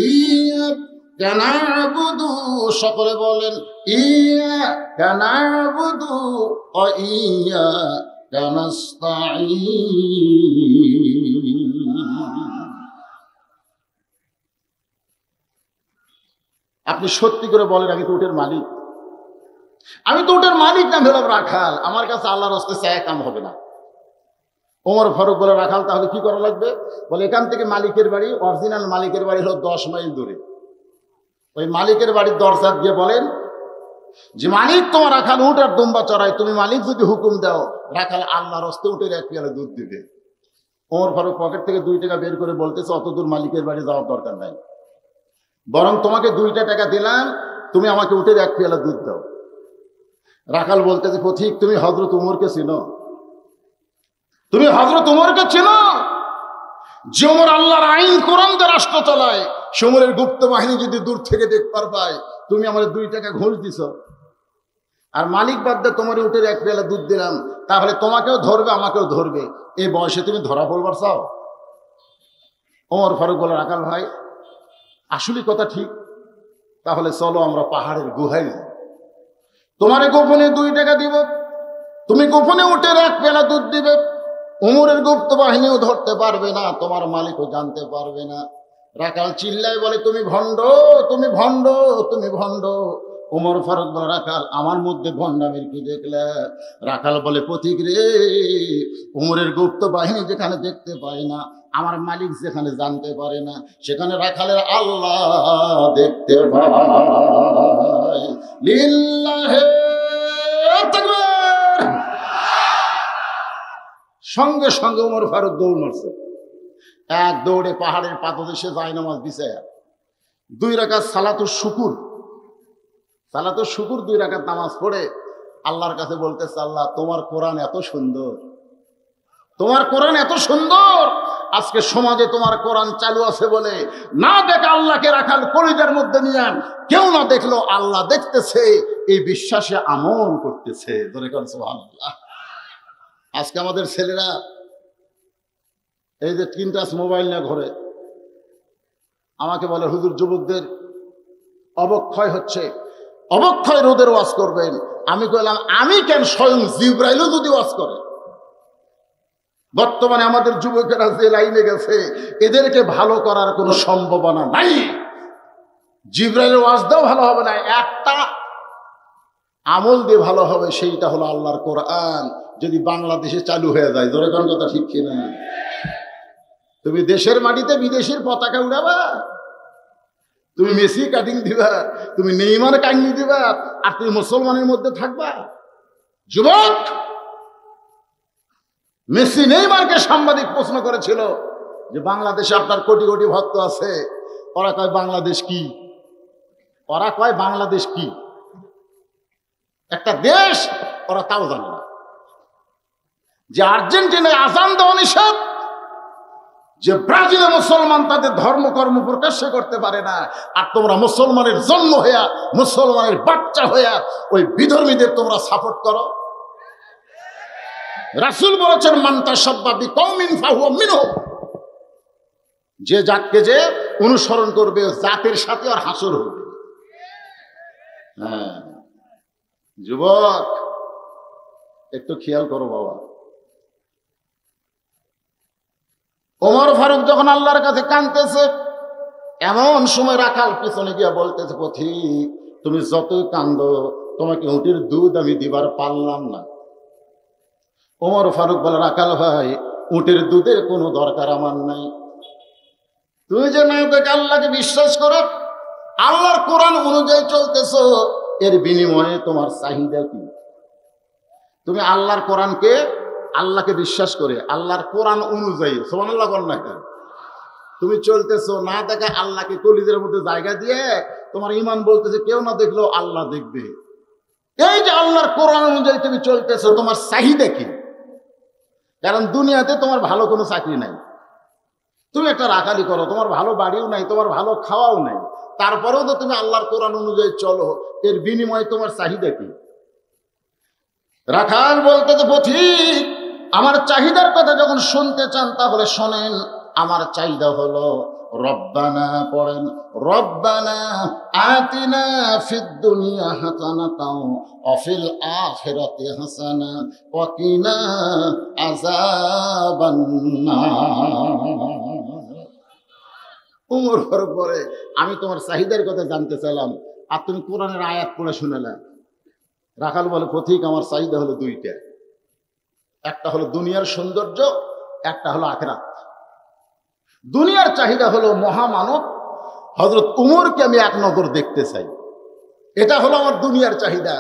A: ইয়া নাবুদু, সকলে বলেন ইয়া নাবুদু ওয়া ইয়া আপনি সত্যি করে বলেন আমি তো উটের মালিক, আমি তো উটের মালিক না হলাম রাখাল, আমার কাছে আল্লাহর হস্তে চায় কাম হবে না। ওমর ফারুক বলে রাখাল তাহলে কি করা লাগবে? বলে এখান থেকে মালিকের বাড়ি, অরিজিনাল মালিকের বাড়ি হলো 10 মাইল দূরে। ওই মালিকের বাড়ির দরজা দিয়ে বলেন যে মালিক তোমার রাখাল উট আর দুম্বা চড়ায়, তুমি মালিক যদি হুকুম দাও রাখাল আল্লাহর হস্তে উটের 1 পেয়ালা দুধ দিবে। ওমর ফারুক পকেট থেকে 2 টাকা বের করে বলতেছে অত দূর মালিকের বাড়ি যাওয়ার দরকার নাই, বরং তোমাকে 2টা টাকা দিলাম, তুমি আমাকে উটের 1 পেয়ালা দুধ দাও। রাখাল বলতেছে পথিক তুমি হযরত উমরকে চিনো? তুমি হযরত উমরকে চিনো? যে উমর আল্লাহর আইন কোরআন দিয়ে রাষ্ট্র চালায়, সমরের গুপ্ত বাহিনী যদি দূর থেকে দেখতে পায় তুমি আমার 2 টাকা ঘুষ দিছ, আর মালিক বাদ দিয়ে তোমার উটের 1 পেয়ালা দুধ দিলাম, তাহলে তোমাকেও ধরবে আমাকেও ধরবে, এই বয়সে তুমি ধরা পড়বার চাও? ওমর ফারুক বলে রাখাল ভাই আসলে কথা ঠিক, তাহলে চলো আমরা পাহাড়ের গুহায় যাই, তোমারে গোপনে 2 টাকা দিব, তুমি গোপনে উটের 1 পেয়ালা দুধ দিবে, উমরের গুপ্ত বাহিনীও ধরতে পারবে না, তোমার মালিকও জানতে পারবে না। রাখাল চিল্লায় বলে তুমি ভণ্ড, তুমি ভণ্ড, তুমি ভণ্ড। ওমর ফারুক বলে রাখাল আমার মধ্যে ভণ্ডামির কি দেখলে? রাখাল বলে পথিক রে, উমরের গুপ্ত বাহিনী যেখানে দেখতে পায় না, আমার মালিক যেখানে জানতে পারে না, সেখানে রাখালের আল্লাহ দেখতে পায়। লিল্লাহে তাকবীর। সঙ্গে সঙ্গে ওমর ফারুক দৌড় মারছে, এক দৌড়ে পাহাড়ের পাদদেশে যায় নামাজ বিছায়া 2 রাকাত সালাতুল শুকুর, সালাতুল শুকুর 2 রাকাত নামাজ পড়ে আল্লাহর কাছে বলতেছে আল্লাহ তোমার কোরআন এত সুন্দর, তোমার কোরআন এত সুন্দর, আজকে সমাজে তোমার কোরআন চালু আছে বলে না দেখে আল্লাহকে রাখাল কলিজার মধ্যে নিয়ে কেউ না দেখলো আল্লাহ দেখতেছে, এই বিশ্বাসে আমল করতেছে। ধরে কোন সুবহানাল্লাহ। আজকে আমাদের ছেলেরা এই যে 3 টাচ মোবাইল নিয়ে ঘরে, আমাকে বলে হুজুর যুবকদের অবক্ষয় হচ্ছে, অবক্ষয় রোধের ওয়াজ করবেন। আমি কইলাম আমি কেন, স্বয়ং জিবরাইলও যদি ওয়াজ করে। বর্তমানে আমাদের যুবকেরা যে লাইনে গেছে এদেরকে ভালো করার কোনো সম্ভাবনা নাই, জিবরাইলের ওয়াজ দাও ভালো হবে না, একটা আমল দিয়ে ভালো হবে, সেইটা হলো আল্লাহর কোরআন। যদি বাংলাদেশে চালু হয়ে যায়, জোরে কোন কথা ঠিক কিনা? তুমি দেশের মাটিতে বিদেশের পতাকা উড়াবা, তুমি মেসি কাটিং দিবা, তুমি নেইমার কাহিনী দিবা, আর তুমি মুসলমানের মধ্যে থাকবা? যুবক, মেসি নেইমারকে সাংবাদিক প্রশ্ন করেছিল যে বাংলাদেশে আপনার কোটি কোটি ভক্ত আছে, ওরা কয় বাংলাদেশ কি? ওরা কয় বাংলাদেশ কি একটা দেশ, ওরা তাও জানে না যে আর্জেন্টিনায় আজান দেওয়া নিষেধ, যে ব্রাজিলে মুসলমান তাদের ধর্মকর্ম প্রকাশ্য করতে পারে না, আর তোমরা মুসলমানের জন্ম হইয়া, মুসলমানের বাচ্চা হইয়া ওই বিধর্মীদের তোমরা সাপোর্ট করো। রাসূল বলেছেন মান তাশাব্বা বিকওমিন ফাহুয়া মিনহুম, যে জাতকে যে অনুসরণ করবে জাতের সাথে আর হাসর হবে। হ্যাঁ যুবক, একটু খেয়াল করো বাবা। ওমর ফারুক যখন আল্লাহর কাছে কাঁদতেছে, এমন সময় রাখাল পিছনে গিয়া বলতেছে পথিক তুমি যতই কান্দো তোমাকে উটের দুধ আমি দিবার পারলাম না। ওমর ফারুক বলে রাখাল ভাই উটের দুধের কোনো দরকার আমার নাই, তুমি যে না দেখে আল্লাহকে বিশ্বাস করো, আল্লাহর কোরআন অনুযায়ী চলতেছো, এর বিনিময়ে তোমার চাহিদা কি? তুমি আল্লাহর কোরআনকে, আল্লাহকে বিশ্বাস করে আল্লাহর কোরআন অনুযায়ী সুবহানাল্লাহ বল না, তুমি চলতেছো, না দেখে আল্লাহকে কলিজার মধ্যে জায়গা দিয়ে তোমার ঈমান বলতেছে কেউ না দেখলেও আল্লাহ দেখবে। এই যে আল্লাহর কোরআন অনুযায়ী তুমি চলতেছো, তোমার চাহিদা কি? কারণ দুনিয়াতে তোমার ভালো কোনো চাকরি নাই, তুমি একটা রাখালি করো, তোমার ভালো বাড়িও নাই, তোমার ভালো খাওয়াও নাই, তারপরেও তো তুমি আল্লাহর কোরআন অনুযায়ী চলো, এর বিনিময়ে তোমার চাহিদা কি? রাখাল বলতে তো পথিক, আমার চাহিদার কথা যখন শুনতে চান তাহলে শোনেন। আমার চাহিদা হলো রব্বানা, পড়েন রব্বানা আতিনা ফিদ দুনিয়া হাসানাতাও ওয়া ফিল আখিরাতি হাসানা ওয়া কিনা আযাবান নার। উমর ফারুক বলে, আমি তোমার চাহিদার কথা জানতে চাইলাম আর তুমি কোরআনের আয়াত পড়ে শুনালে। রাখাল বলে, পথিক আমার চাহিদা হলো দুইটা, একটা হলো দুনিয়ার সৌন্দর্য, একটা হলো আখিরাত। দুনিয়ার চাহিদা হলো মহামানব হযরত উমরকে আমি এক নজর দেখতে চাই, এটা হলো আমার দুনিয়ার চাহিদা।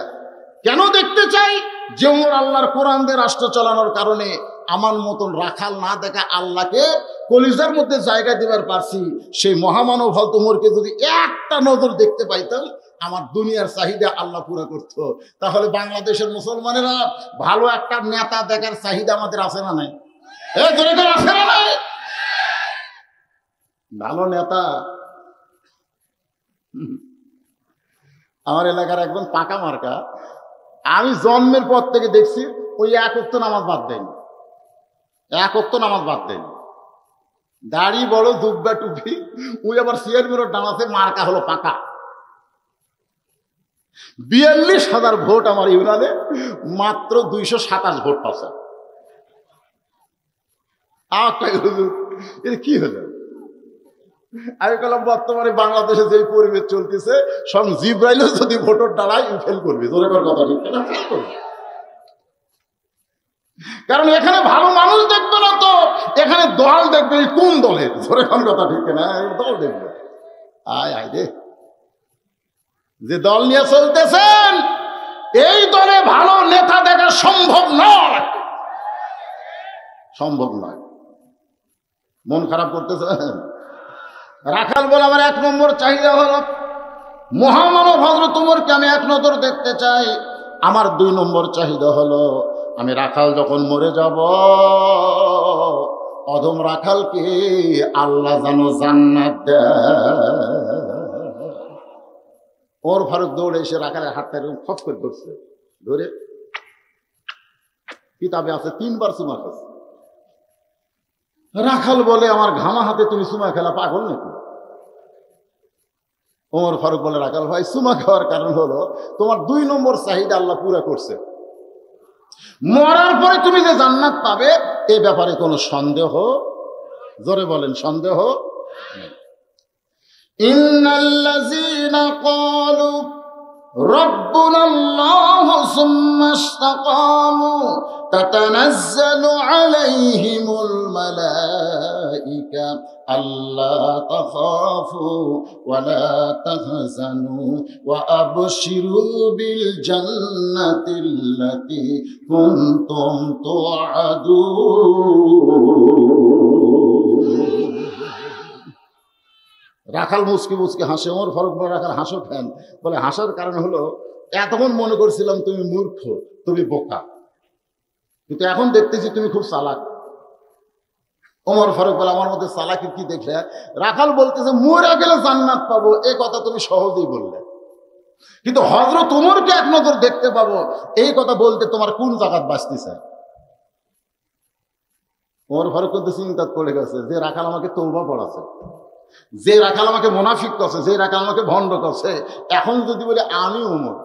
A: কেন দেখতে চাই? যে উমর আল্লাহর কোরআন দিয়ে রাষ্ট্র চালানোর কারণে আমার মতন রাখাল না দেখা আল্লাহকে কলিজার মধ্যে জায়গা দেবার পারছি। সেই মহামানব হযরত উমরকে যদি একটা নজর দেখতে পাইতাম, আমার দুনিয়ার চাহিদা আল্লাহ পুরো করত। তাহলে বাংলাদেশের মুসলমানেরা ভালো একটা নেতা দেখার চাহিদা আমাদের আছে না নাই? আছে না নাই? ভালো নেতা, আমার এলাকার একজন পাকা মার্কা, আমি জন্মের পর থেকে দেখছি ওই এক ওয়াক্ত নামাজ বাদ দেয়নি, এক ওয়াক্ত নামাজ বাদ দেয়নি, দাড়ি বড়, জুব্বা টুপি, ওই আবার চেয়ারম্যানের ডানাতে মার্কা হলো পাকা। 42,000 ভোট আমার ইউনিয়নে, মাত্র 227 ভোট পাচ্ছে। কি হলো? আমি বললাম, বর্তমানে বাংলাদেশে যে পরিবেশ চলতেছে, সব জিব্রাইল যদি ভোটের ডালায় ফেল করবে। জোরে কর কথা ঠিক না? ফেল করবে, কারণ এখানে ভালো মানুষ দেখবে না তো, এখানে দল দেখবে। কোন দলের? জোরে কর কথা ঠিক না? দল দেখবে। আয় আয় রে, যে দল নিয়ে চলতেছেন এই দলে ভালো নেতা দেখা সম্ভব নয়, সম্ভব নয়। মন খারাপ করতেছেন? রাখাল বলে, আমার এক নম্বর চাহিদা হলো মহামানব হযরত উমরকে আমি এক নজর দেখতে চাই। আমার 2 নম্বর চাহিদা হলো, আমি রাখাল যখন মরে যাব, অধম রাখালকে আল্লাহ যেন জান্নাত দেয়। ওমর ফারুক দৌড়ে এসে রাখালের হাতটা এরকম খপ করে ধরছে, ধরে কিতাবে আছে 3 বার চুমা খাচ্ছে। রাখাল বলে, আমার ঘামা হাতে তুমি চুমা খেলা, পাগল নাকি? ওমর ফারুক বলে, রাখাল ভাই, চুমা খাওয়ার কারণ হলো তোমার 2 নম্বর চাহিদা আল্লাহ পুরা করছে। মরার পরে তুমি যে জান্নাত পাবে এ ব্যাপারে কোনো সন্দেহ, জোরে বলেন, সন্দেহ নেই। ইন্নাল্লাযীনা ক্বালু রাব্বুনাল্লাহু সুম্মা ইসতাকামু তাতানাজ্জালু আলাইহিমুল মালাইকা আল্লা তাখাফু ওয়া লা তাহজানু ওয়া আবশিরু বিল জান্নাতিল্লাতী কুনতুম তুআদুন। রাখাল মুচকি মুচকি হাসে। ওমর ফারুক বলে, রাখাল হাসো কেন? বলে, হাসার কারণ হলো এতক্ষণ মনে করছিলাম তুমি মূর্খ, তুমি বোকা, কিন্তু এখন দেখতেছি তুমি খুব চালাক। ওমর ফারুক বলে, আমার মধ্যে চালাকি কি দেখলে? রাখাল বলতেছে, মরে গেলে জান্নাত পাবো, এই কথা তুমি সহজেই বললে, কিন্তু হযরত উমরকে এক নজর দেখতে পাবো এই কথা বলতে তোমার কোন জায়গাত বাঁচতেছে? ওমর ফারুক কিন্তু চিন্তা পড়ে গেছে, যে রাখাল আমাকে তওবা পড়াছে, যে রাখাল আমাকে মুনাফিক করছে, যে রাখাল আমাকে ভণ্ড করছে, এখন যদি বলে আমি উমর,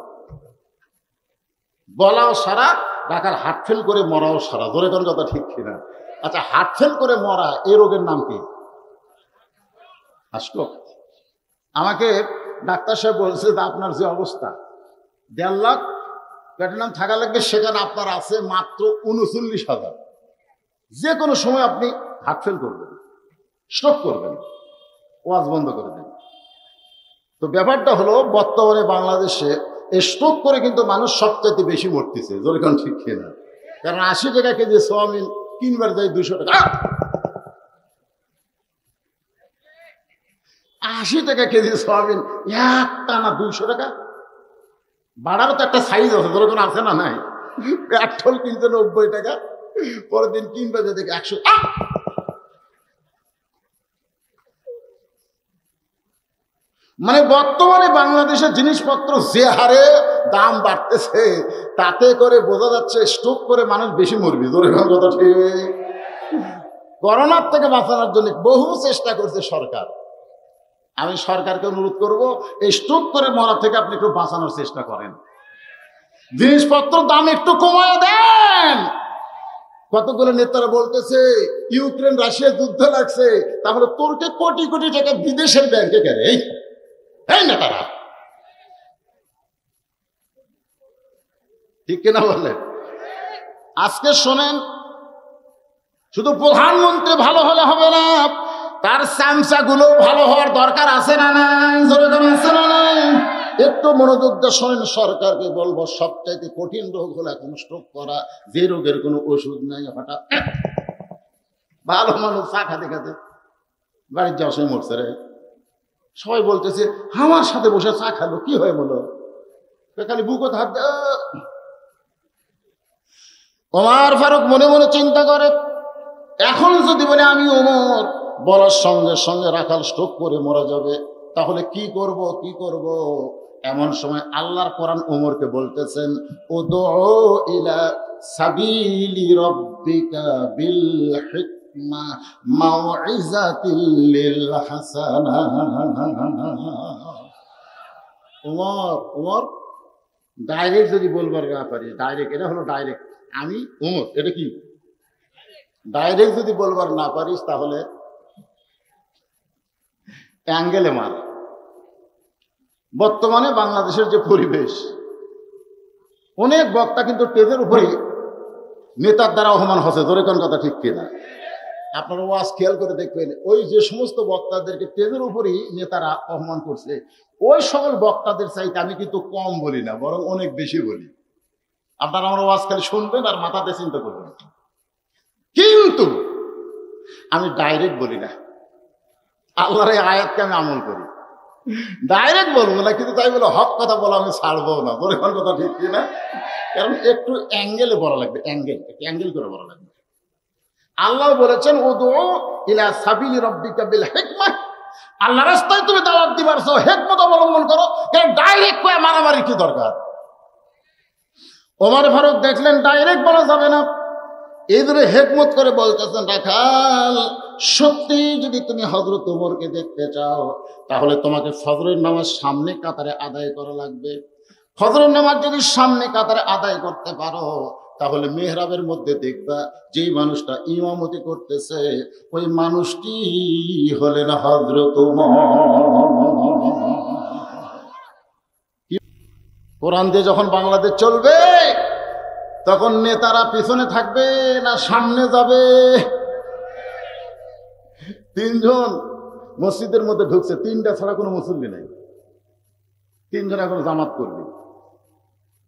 A: বলাও সারা, রাখাল হার্ট ফেল করে মরাও সারা। ধরে কোন কথা ঠিক কিনা? আচ্ছা, হার্ট ফেল করে মরা এই রোগের নাম কি? স্ট্রোক। আমাকে ডাক্তার সাহেব বলছে যে আপনার যে অবস্থা, 1.5 লাখ প্ল্যাটিনাম থাকা লাগবে, সেখানে আপনার আছে মাত্র 39,000। যে কোনো সময় আপনি হার্ট ফেল করবেন, স্ট্রোক করবেন, ওয়াজ বন্ধ করে দেন। তো ব্যাপারটা হলো, বর্তমানে বাংলাদেশে স্ট্রোক করে কিন্তু মানুষ সবচাইতে বেশি মরতেছে। যেরকম ঠিক কিনা? কারণ 80 টাকা কেজি সোয়াবিন কিনবার যায় 200 টাকা, 80 টাকা কেজি সোয়াবিন একটা না 200 টাকা। বাড়ারও তো একটা সাইজ আছে, যেরকম আছে না নাই? পেট্রোল কিনতে 90 টাকা, পরের দিন 3 বাজে দেখে 100। মানে বর্তমানে বাংলাদেশের জিনিসপত্র যে হারে দাম বাড়তেছে, তাতে করে বোঝা যাচ্ছে স্ট্রোক করে মানুষ বেশি মরবে। ধরে কথা ঠিক। করোনার থেকে বাঁচানোর জন্য বহু চেষ্টা করছে সরকার। আমি সরকারকে অনুরোধ করব, এই স্ট্রোক করে মরা থেকে আপনি একটু বাঁচানোর চেষ্টা করেন, জিনিসপত্র দাম একটু কমায় দেন। কতগুলো নেতারা বলতেছে ইউক্রেন রাশিয়া যুদ্ধ লাগছে, তাহলে তোরকে কোটি কোটি টাকা বিদেশের ব্যাংকে কেন? এই নেতারা ঠিক কিনা বললেন? আজকে শোনেন, শুধু প্রধানমন্ত্রী ভালো হলে হবে না, তার চামচা গুলো ভালো হওয়ার দরকার আছে না নাই? আছে না নাই? একটু মনোযোগ দিয়ে শোনেন। সরকারকে বলবো, সবচাইতে কঠিন রোগ হলো এখন স্ট্রোক করা, যে রোগের কোনো ওষুধ নাই। হঠাৎ ভালো মানুষ চা খাতে খাতে বাড়ির যাওয়ার সময় মরছে রে। সবাই বলতেছে আমার সাথে বসে চা খালো, কি হয় বলো? খালি বুকো হাত দে। ওমর ফারুক মনে মনে চিন্তা করে, এখন যদি বলে আমি ওমর, বলার সঙ্গে সঙ্গে রাখাল স্ট্রোক করে মারা যাবে, তাহলে কি করব কি করব? এমন সময় আল্লাহর কোরআন ওমরকে বলতেছেন, উদউ ইলা সাবিলি রাব্বিকা বিল হিকমা মাউইজাতিল লিল হাসানা। ওমর ডাইরেক্ট যদি বলবার না পারি, ডাইরেক্ট, এটা হলো ডাইরেক্ট, আমি ওমর, এটা কি ডাইরেক্ট যদি বলবার না পারিস, তাহলে অ্যাঙ্গেলে মার। বর্তমানে বাংলাদেশের যে পরিবেশ, অনেক বক্তা কিন্তু টেজের উপরে নেতার দ্বারা অপমান হচ্ছে। ধরে কোন কথা ঠিক কিনা? আপনারা ওয়াজ খেয়াল করে দেখবেন, ওই যে সমস্ত বক্তাদেরকে টেজের উপরেই নেতারা অপমান করছে, ওই সকল বক্তাদের চাইতে আমি কিন্তু কম বলি না, বরং অনেক বেশি বলি। আপনারা আমার ওয়াজ খালি শুনবেন আর মাথাতে চিন্তা করবেন। কিন্তু আমি ডাইরেক্ট বলি না, আল্লাহর এই আয়াতকে আমি আমল করি। ডাইরেক্ট বলবো না, কিন্তু তাই বলে হক কথা বলা আমি ছাড়বো না। বলে কোন কথা ঠিক কিনা? কারণ একটু অ্যাঙ্গেলে বলা লাগবে, অ্যাঙ্গেল করে বলা লাগবে। আল্লাহ বলেছেন উদউ ইলা সাবিলি রাব্বিকা বিল হিকমা, আল্লাহর রাস্তায় তুমি দাওয়াত দিবার চাও, হিকমত অবলম্বন করো। কারণ ডাইরেক্ট কয়ে মারামারি কি দরকার? ওমর ফারুক দেখলেন ডাইরেক্ট বলা যাবে না, এই ধরে হিকমত করে বলতেছেন, রাখাল সত্যি যদি তুমি হযরত ওমরকে দেখতে চাও, তাহলে তোমাকে ফজরের নামাজ সামনে কাতারে আদায় করা লাগবে। ফজরের নামাজ যদি সামনে কাতারে আদায় করতে পারো, তাহলে মেহরাবের মধ্যে দেখবা যেই মানুষটা ইমামতি করতেছে, ওই মানুষটি হলেন হযরত ওমর। কোরআন দিয়ে যখন বাংলাদেশ চলবে, তখন নেতারা পিছনে থাকবে না সামনে যাবে? 3 জন মসজিদের মধ্যে ঢুকছে, 3টা ছাড়া কোনো মুসল্লি নাই। 3 জন এখন জামাত করবে,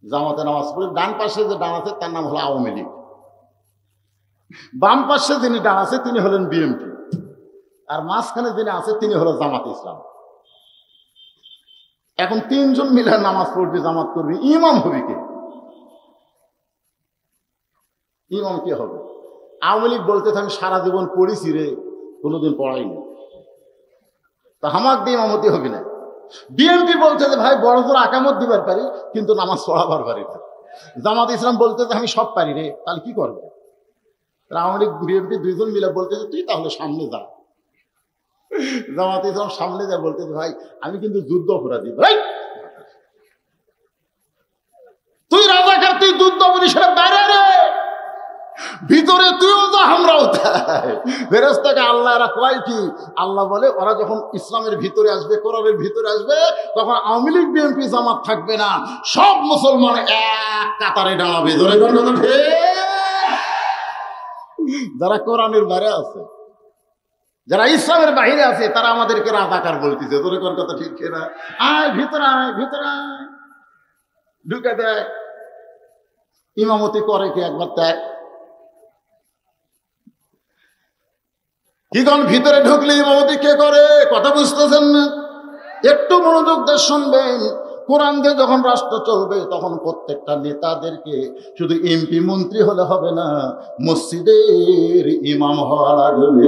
A: জামাতে নামাজ পড়ে। ডান পাশে যে ডান আছে তার নাম হলো আওয়ামী লীগ, বাম পাশে যিনি ডান আছে তিনি হলেন বিএনপি, আর মাঝখানে যিনি আছে তিনি হলো জামাত ইসলাম। এখন 3 জন মিলে নামাজ পড়বে, জামাত করবে। ইমাম হবে কে? ইমাম কে হবে? আওয়ামী লীগ বলতে আমি সারা জীবন পড়েছি রে, কোনোদিন পড়াইনি, তা আমার দিয়ে ইমামতি হবে না। বিএনপি বলছে যে ভাই বড় জোর আকামত দিবার পারি, কিন্তু নামাজ পড়াবার পারি না। জামাত ইসলাম বলতে যে আমি সব পারি রে, তাহলে কি করবে? আওয়ামী লীগ বিএনপি 2 জন মিলে বলতে তুই তাহলে সামনে যা। জামাত ইসলাম সামনে যা বলতে ভাই আমি কিন্তু যুদ্ধ অপরাধী। ভাই তুই রাজাকার, তুই যুদ্ধ অপরাধী, সেটা বাইরে রে, ভিতরে তুইও যা আমরাও তাই। ফেরেশতাকে আল্লাহ এরা কয় কি? আল্লাহ বলে ওরা যখন ইসলামের ভিতরে আসবে, কোরআনের ভিতরে আসবে, তখন আওয়ামী লীগ বিএনপি জামাত থাকবে না, সব মুসলমান এক কাতারে দাঁড়াবে। ধরে যারা কোরআনের বাইরে আছে, যারা ইসলামের বাইরে আছে, তারা আমাদেরকে রাজাকার বলতেছে। তোর কোন কথা ঠিক কিনা? আয় ভিতরে, আয় ভিতরে, ঢুকে দেয়। ইমামতি করে কি একবার দেয়? কি কোন ভিতরে ঢুকলে ইমামতি কে করে? কথা বুঝতেছেন না? একটু মনোযোগ দিয়ে শুনবেন। কোরআন দিয়ে যখন রাষ্ট্র চলবে তখন প্রত্যেকটা নেতাদেরকে শুধু এমপি মন্ত্রী হলে হবে না, মসজিদের ইমাম হওয়া লাগবে।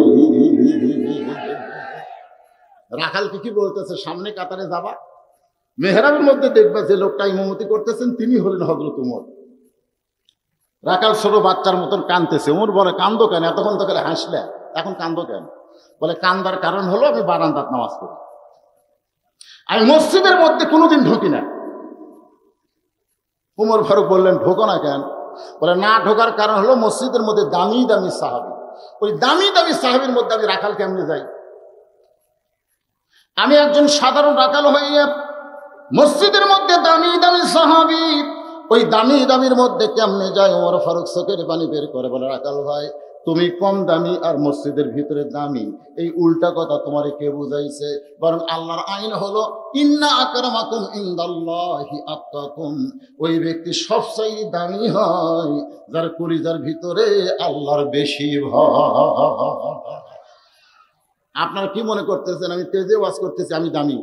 A: রাখালকে কি বলতেছে, সামনে কাতারে যাবা, মেহরাবের মধ্যে দেখবা যে লোকটা ইমামতি করতেছেন তিনি হলেন হযরত উমর। রাখাল ছোট বাচ্চার মতন কাঁদতেছে। উমর বলে, কান্দো কেন? এতক্ষণ তো করে হাসলে, এখন কান্দো কেন? বলে, কান্দার কারণ হলো আমি বারান্দাত নামাজ পড়ি, আমি মসজিদের মধ্যে কোনোদিন ঢুকি না। উমর ফারুক বললেন, ঢোকো না কেন? বলে, না ঢোকার কারণ হলো মসজিদের মধ্যে দামি দামি সাহাবী, ওই দামি দামি সাহাবীর মধ্যে আমি রাখাল কেমনে যাই? আমি একজন সাধারণ রাখাল হইয়া মসজিদের মধ্যে দামি দামি সাহাবী, ওই দামি দামির মধ্যে কেমনে যায়? ওমর ফারুক চোখের পানি বের করে বলে, রাখাল ভাই, তুমি কম দামি আর মসজিদের ভিতরে দামি, এই উল্টা কথা তোমারে কে বুঝাইছে? বরং আল্লাহর আইন হলো ইন্না আকরামাকুম ইনদাল্লাহি আতকাকুম, ওই ব্যক্তি সবচেয়ে দামি হয় যার কলিজার ভিতরে আল্লাহর বেশি ভয়। আপনারা কি মনে করতেছেন আমি তেজে ওয়াজ করতেছি আমি দামি,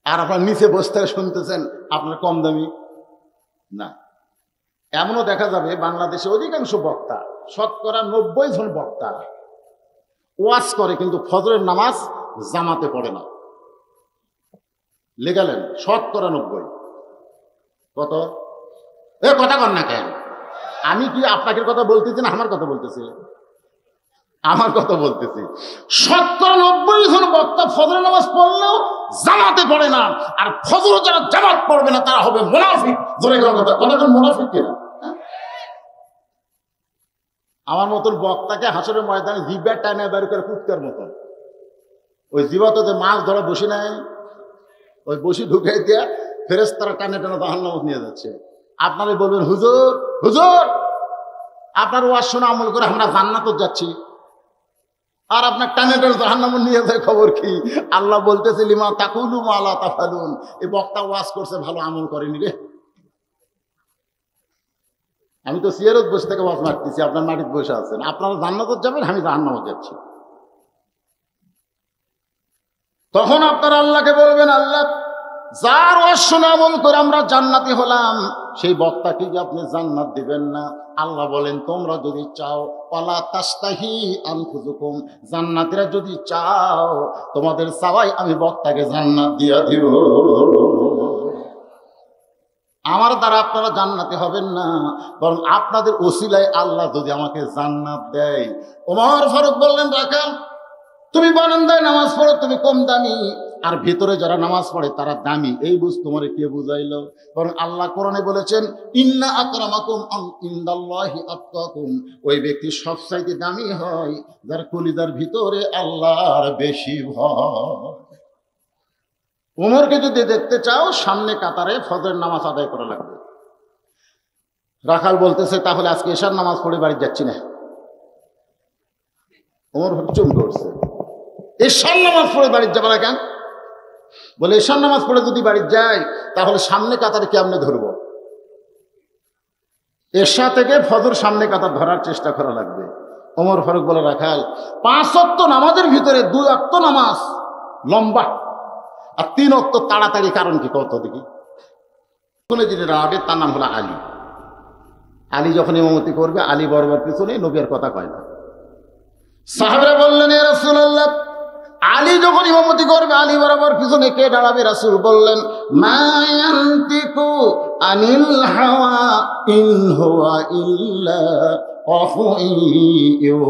A: আর আপনার নিচে বসতে শুনতেছেন আপনার কম দামি? না, এমনও দেখা যাবে বাংলাদেশে অধিকাংশ বক্তা, শতকরা 90 জন বক্তা ওয়াজ করে কিন্তু ফজরের নামাজ জামাতে পড়ে না। লেগালেন শতকরা 90। কত? এ কথা কর না কেন? আমি কি আপনাকে কথা বলতেছি না আমার কথা বলতেছি? আমার কথা বলতেছি। শতকরা 90 জন বক্তা ফজরের নামাজ পড়লেও জামাতে পড়ে না, আর ফজর যারা জামাত পড়বে না তারা হবে মুনাফিক। জোরে কথা, অনেকজন মুনাফিক কিনা? আমার মতন বক্তাকে হাসরের ময়দানে জিব্বা টানা বের করে কুত্তার মতন, ওই জিবাতে যে মাছ ধরা বসি নাই, ওই বসি ঢুকাই দিয়া ফেরেশতারা টানে টানে জাহান্নামে নিয়ে যাচ্ছে। আপনারা বলবেন, হুজুর হুজুর আপনার ওয়াজ শুনে আমল করে আমরা জান্নাতে যাচ্ছি, আর আপনার টানে টানে জাহান্নামে নিয়ে যায়, খবর কি? আল্লাহ বলতেছে, লিমা তাকুলু মা লা তাফালুন, এই বক্তা ওয়াজ করছে ভালো আমল করেনি রে। আমি তো সিয়ারত বসে থেকে ওয়াজ মারতেছি, আপনার মাটিতে বসে আছেন, আপনারা জান্নাতে যাবেন, আমি জাহান্নামে যাচ্ছি। তখন আপনারা আল্লাহকে বলবেন, আল্লাহ যার ওয়াজ শুনে আমল করে আমরা জান্নাতি হলাম, সেই বক্তাকে কি আপনি জান্নাত দিবেন না? আল্লাহ বলেন, তোমরা যদি চাও, ওয়ালা তাস্তাহি আনফুসুকুম, জান্নাতীরা যদি চাও তোমাদের চাওয়াই আমি বক্তাকে জান্নাত দিয়া দিব। আমার দ্বারা আপনারা জান্নাতি হবেন না, বরং আপনাদের ওসিলায় আল্লাহ যদি আমাকে জান্নাত দেয়। ওমর ফারুক বললেন, রাখাল তুমি বারান্দায় নামাজ পড়ো, তুমি কম দামি, আর ভিতরে যারা নামাজ পড়ে তারা দামি, এই বুঝ তোমারে কে বুঝাইলো? বরং আল্লাহ কোরআনে বলেছেন, ইন্না আকরামাকুম ইনদাল্লাহি আতকাকুম, ওই ব্যক্তি সবচাইতে দামি হয় যার কলিজার ভিতরে আল্লাহর বেশি ভয়। উমরকে যদি দেখতে চাও, সামনে কাতারে ফজরের নামাজ আদায় করা লাগবে। রাখাল বলতেছে, তাহলে আজকে এশার নামাজ পড়ে বাড়ি যাচ্ছি না। উমর চুম করছে, এশার নামাজ পড়ে বাড়ি যাবে না কেন? বলে, এশার নামাজ পড়ে যদি বাড়ি যাই তাহলে সামনে কাতারে কেমনে ধরবো? এশা থেকে ফজর সামনে কাতার ধরার চেষ্টা করা লাগবে। ওমর ফারুক বলে, রাখাল 5 ওয়াক্ত নামাজের ভিতরে 2 ওয়াক্ত নামাজ লম্বা আর 3 ওয়াক্ত তাড়াতাড়ি, কারণ কি কত দেখি? কোন যিনি রাবে তার নাম হলো আলী। আলী যখন ইমামতি করবে, আলী বরাবর পিছনে, নবী আর কথা কয় না। সাহাবারা বললেন, ইয়া রাসূলুল্লাহ, আলী যখন ইমামতি করবে আলী বরাবর পিছনে কে দাঁড়াবে? রাসূল বললেন, মা ইয়ানতিকু আনিল হাওয়া ইন হুয়া ইল্লা ওয়াহয়ুহা।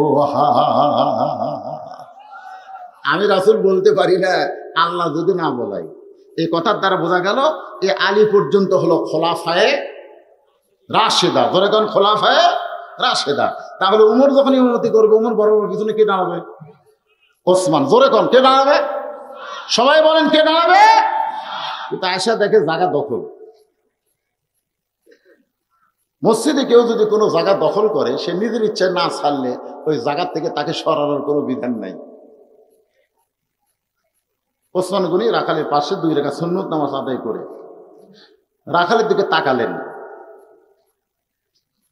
A: আমি রাসূল বলতে পারি না, আল্লাহ যদি না বলাই। এই কথার দ্বারা বোঝা গেল এই আলী পর্যন্ত হলো খোলাফায়ে রাশেদা। ধরে কোন খোলাফায়ে রাশেদা। তাহলে উমর যখন ইমামতি করবে, উমর বরাবর পিছনে কে দাঁড়াবে? ওসমান। জোরে কোন কে দাঁড়াবে? সবাই বলেন কে দাঁড়াবে? কিন্তু আয়েশা দেখে জায়গা দখল। মসজিদে কেউ যদি কোনো জায়গা দখল করে, সে নিজের ইচ্ছায় না ছাড়লে ওই জায়গা থেকে তাকে সরানোর কোনো বিধান নাই। ওসমান গনি রাখালের পাশে 2 রাকাত সুন্নত নামাজ আদায় করে রাখালের দিকে তাকালেন।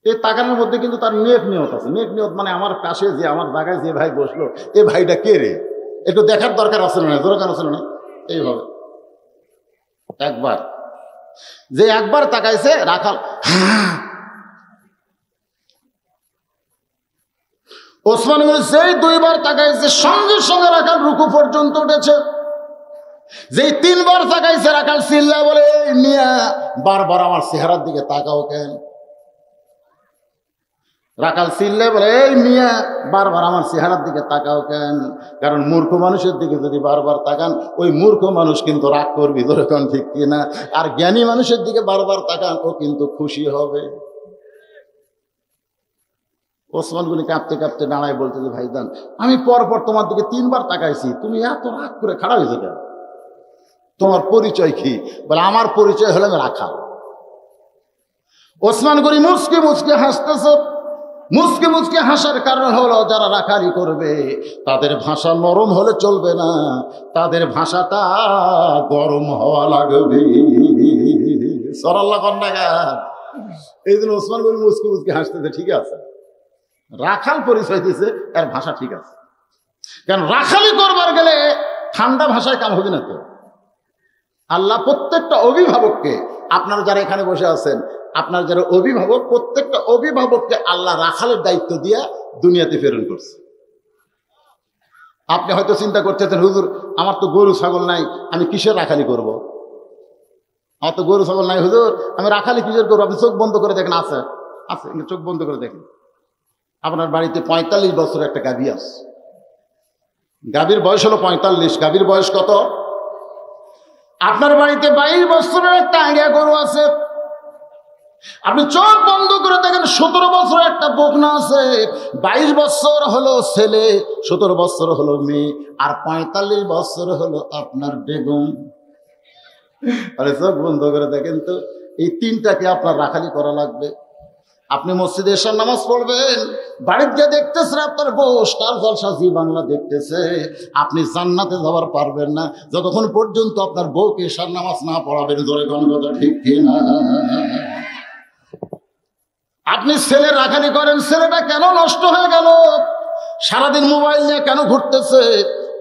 A: এই তাকানোর মধ্যে কিন্তু তার নেক নিয়ত আছে। নেক নিয়ত মানে আমার পাশে যে, আমার জায়গায় যে ভাই বসলো, এ ভাইটা কে রে, একটু দেখার দরকার আছে না? জোরে কেন আছে না? এইভাবে একবার, যে একবার তাকাইছে রাখাল ওসমান গনি যেই দুইবার তাকাইছে সঙ্গে সঙ্গে রাখাল রুকু পর্যন্ত উঠেছে। যেই তিনবার তাকাইছে রাখাল চিল্লা বলে, এই মিয়া বারবার আমার চেহারার দিকে তাকাও কেন? রাখাল চিল্লা বলে, এই মিয়া বারবার আমার চেহারার দিকে তাকাও কেন? কারণ মূর্খ মানুষের দিকে যদি বারবার তাকান, ওই মূর্খ মানুষ কিন্তু রাগ করবি, ধরেন ঠিক কিনা? আর জ্ঞানী মানুষের দিকে বারবার তাকান, ও কিন্তু খুশি হবে। ওসমান গনি কাঁপতে কাঁপতে দাঁড়ায় বলতেছে, ভাইজান আমি পরপর তোমার দিকে তিনবার তাকাইছি, তুমি এত রাগ করে খাড়া হয়েছে কেন? তোমার পরিচয় কি? বলে, আমার পরিচয় হলো আমি রাখাল। ওসমান গনি মুচকে মুচকে হাসতেছে। মুচকে মুচকে হাসার কারণ হলো, যারা রাখালি করবে তাদের ভাষা নরম হলে চলবে না, তাদের ভাষাটা গরম হওয়া লাগবে। সরাল্লা কন্যা। এই জন্য ওসমান গনি মুচকে মুচকে হাসতেছে। ঠিক আছে, রাখাল পরিচয় দিয়েছে, এর ভাষা ঠিক আছে। কারণ রাখালি করবার গেলে ঠান্ডা ভাষায় কাম হবে না তো। আল্লাহ প্রত্যেকটা অভিভাবককে, আপনারা যারা এখানে বসে আছেন, আপনার যারা অভিভাবক, প্রত্যেকটা অভিভাবককে আল্লাহ রাখালের দায়িত্ব দিয়ে দুনিয়াতে প্রেরণ করছে। আপনি হয়তো চিন্তা করতেছেন, হুজুর আমার তো গরু ছাগল নাই, আমি কিসের রাখালি করব? আমার তো গরু ছাগল নাই হুজুর, আমি রাখালি কিসের করবো? আপনি চোখ বন্ধ করে দেখেন, আছে আছে, চোখ বন্ধ করে দেখেন। আপনার বাড়িতে 45 বছর একটা গাভী আছে। গাভীর বয়স হলো 45। গাভীর বয়স কত? আপনার বাড়িতে 22 বছরের একটা আইডিয়া গরু আছে। আপনি চোখ বন্ধ করে দেখেন, 17 বছরের একটা বকনা আছে। 22 বছর হলো ছেলে, 17 বছর হলো মেয়ে, আর 45 বছর হলো আপনার বেগম। আরে চোখ বন্ধ করে দেখেন তো, এই তিনটাকে আপনার রাখালি করা লাগবে। আপনি মসজিদে এসে নামাজ পড়বেন, বাড়িতে গিয়ে দেখতেছেন আপনার বউ স্টার জলসা জি বাংলা দেখতেছে। আপনি জান্নাতে যাওয়ার পারবেন না যতক্ষণ পর্যন্ত আপনার বউকে এশার নামাজ না পড়াবেন। ধরে কোন কথা ঠিক কিনা? আপনি ছেলে রাখালি করেন, ছেলেটা কেন নষ্ট হয়ে গেল? সারাদিন মোবাইল নিয়ে কেন ঘুরতেছে?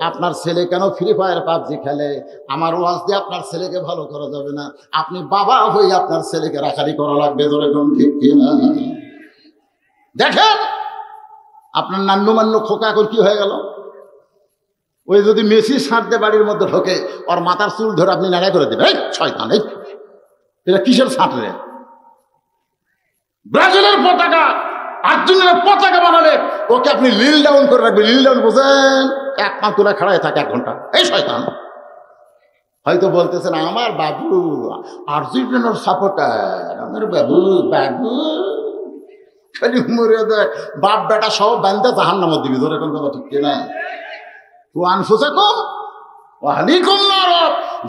A: আপনার ছেলে কেন ফ্রি ফায়ার পাবজি খেলে? আমার ওয়াজ দিয়ে আপনার ছেলেকে ভালো করা যাবে না। আপনি বাবা হয়ে আপনার ছেলেকে রাখালি করা লাগবে। ধরে কোন ঠিক কিনা? দেখেন আপনার নান্নমান্য খোকা এখন কি হয়ে গেল? ওই যদি মেসি সাঁটতে বাড়ির মধ্যে ঢোকে, ওর মাথার চুল ধরে আপনি নাড়া করে দেবেন, এই শয়তান, এই এটা কিসের ছাঁট রে? ব্রাজিলের পতাকা, আর্জেন্টিনার পতাকা বানালে ওকে আপনি লিল ডাউন করে রাখবেন। লিল ডাউন বোঝেন? 1 পা তুলে খাড়ায় থাকে 1 ঘন্টা। এই শয়তান। হয়তো বলতেছেন, আমার বাবু আর্জেন্টিনার সাপোর্টার, আমার বাবু বাবু খালি মরে দেয়। বাপ বেটা সব বান্ধে জাহান্নামে দিবি। ধরে কোন কথা ঠিক কিনা?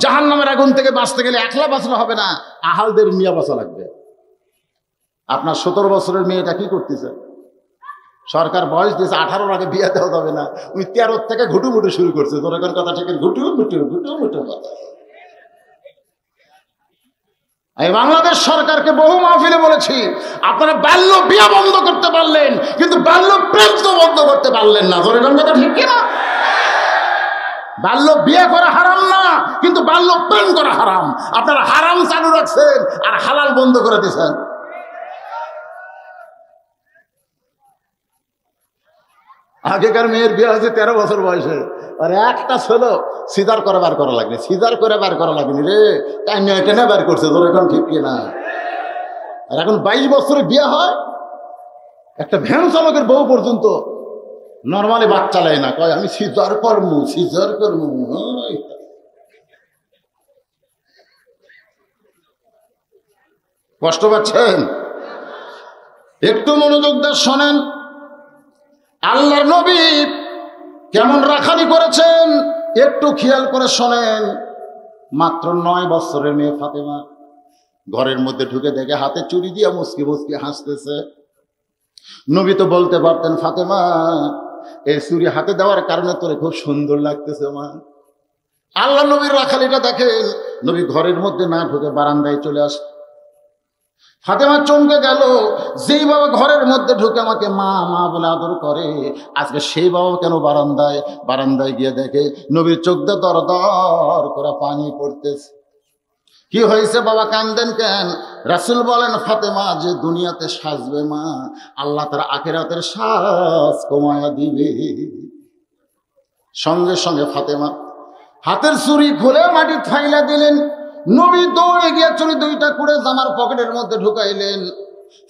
A: জাহান্নামের আগুন থেকে বাঁচতে গেলে একলা বাঁচলে হবে না, আহালদের নিয়ে বাঁচা লাগবে। আপনার 17 বছরের মেয়েটা কি করতেছে? সরকার বয়স দিয়েছে 18-র আগে বিয়ে দেওয়া যাবে না। ওই 13 থেকে ঘুটুমুটু শুরু করছে। ধরে কোন কথা ঠিক? ঘুটুমুটু ঘুটুমুটু কথা। আমি বাংলাদেশ সরকারকে বহু মাহফিলে বলেছি, আপনারা বাল্য বিয়ে বন্ধ করতে পারলেন, কিন্তু বাল্য প্রেম তো বন্ধ করতে পারলেন না। ধরে কোন কথা ঠিক কিনা? বাল্য বিয়ে করা হারাম না, কিন্তু বাল্য প্রেম করা হারাম। আপনারা হারাম চালু রাখছেন আর হালাল বন্ধ করে দিয়েছেন। আগেকার মেয়ের বিয়ে হয়েছে 13 বছর বয়সে, আর একটা ছেলে সিজার করে বার করা লাগবে। সিজার করে বার করা লাগেনি রে, তাই মেয়ে টেনে বার করছে। ধরে এখন ঠিক কিনা? আর এখন 22 বছরে বিয়ে হয়। একটা ভ্যান চালকের বউ পর্যন্ত নর্মালি বাচ্চা চালায় না, কয় আমি সিজার করবো, সিজার করবো। কষ্ট পাচ্ছেন? একটু মনোযোগ দিয়ে শোনেন, আল্লাহর নবী কেমন রাখালি করেছেন একটু খেয়াল করে শোনেন। মাত্র 9 বছরের মেয়ে ফাতেমা ঘরের মধ্যে ঢুকে দেখে হাতে চুরি দিয়ে মুসকি মুসকি হাসতেছে। নবী তো বলতে পারতেন, ফাতেমা এই চুরি হাতে দেওয়ার কারণে তোরে খুব সুন্দর লাগতেছে মা। আল্লাহ নবীর রাখালিটা দেখেন, নবী ঘরের মধ্যে না ঢুকে বারান্দায় চলে আসে। ফাতেমা চমকে গেল, যেই বাবা ঘরের মধ্যে ঢুকে আমাকে মা মা বলে আদর করে, আজকে সেই বাবা কেন বারান্দায় গিয়ে দেখে নবীর চোখ দিয়ে দর দর করে পানি পড়তেছে। কি হয়েছে বাবা, কান্দেন কেন? রাসূল বলেন, ফাতেমা যে দুনিয়াতে সাজবে মা, আল্লাহ তার আখিরাতের সাজ কমায়া দিবে। সঙ্গে সঙ্গে ফাতেমা হাতের চুড়ি খুলে মাটি ফাইলা দিলেন। নবী দৌড়ে গিয়ে চুড়ি দুইটা করে জামার পকেটের মধ্যে ঢুকাইলেন।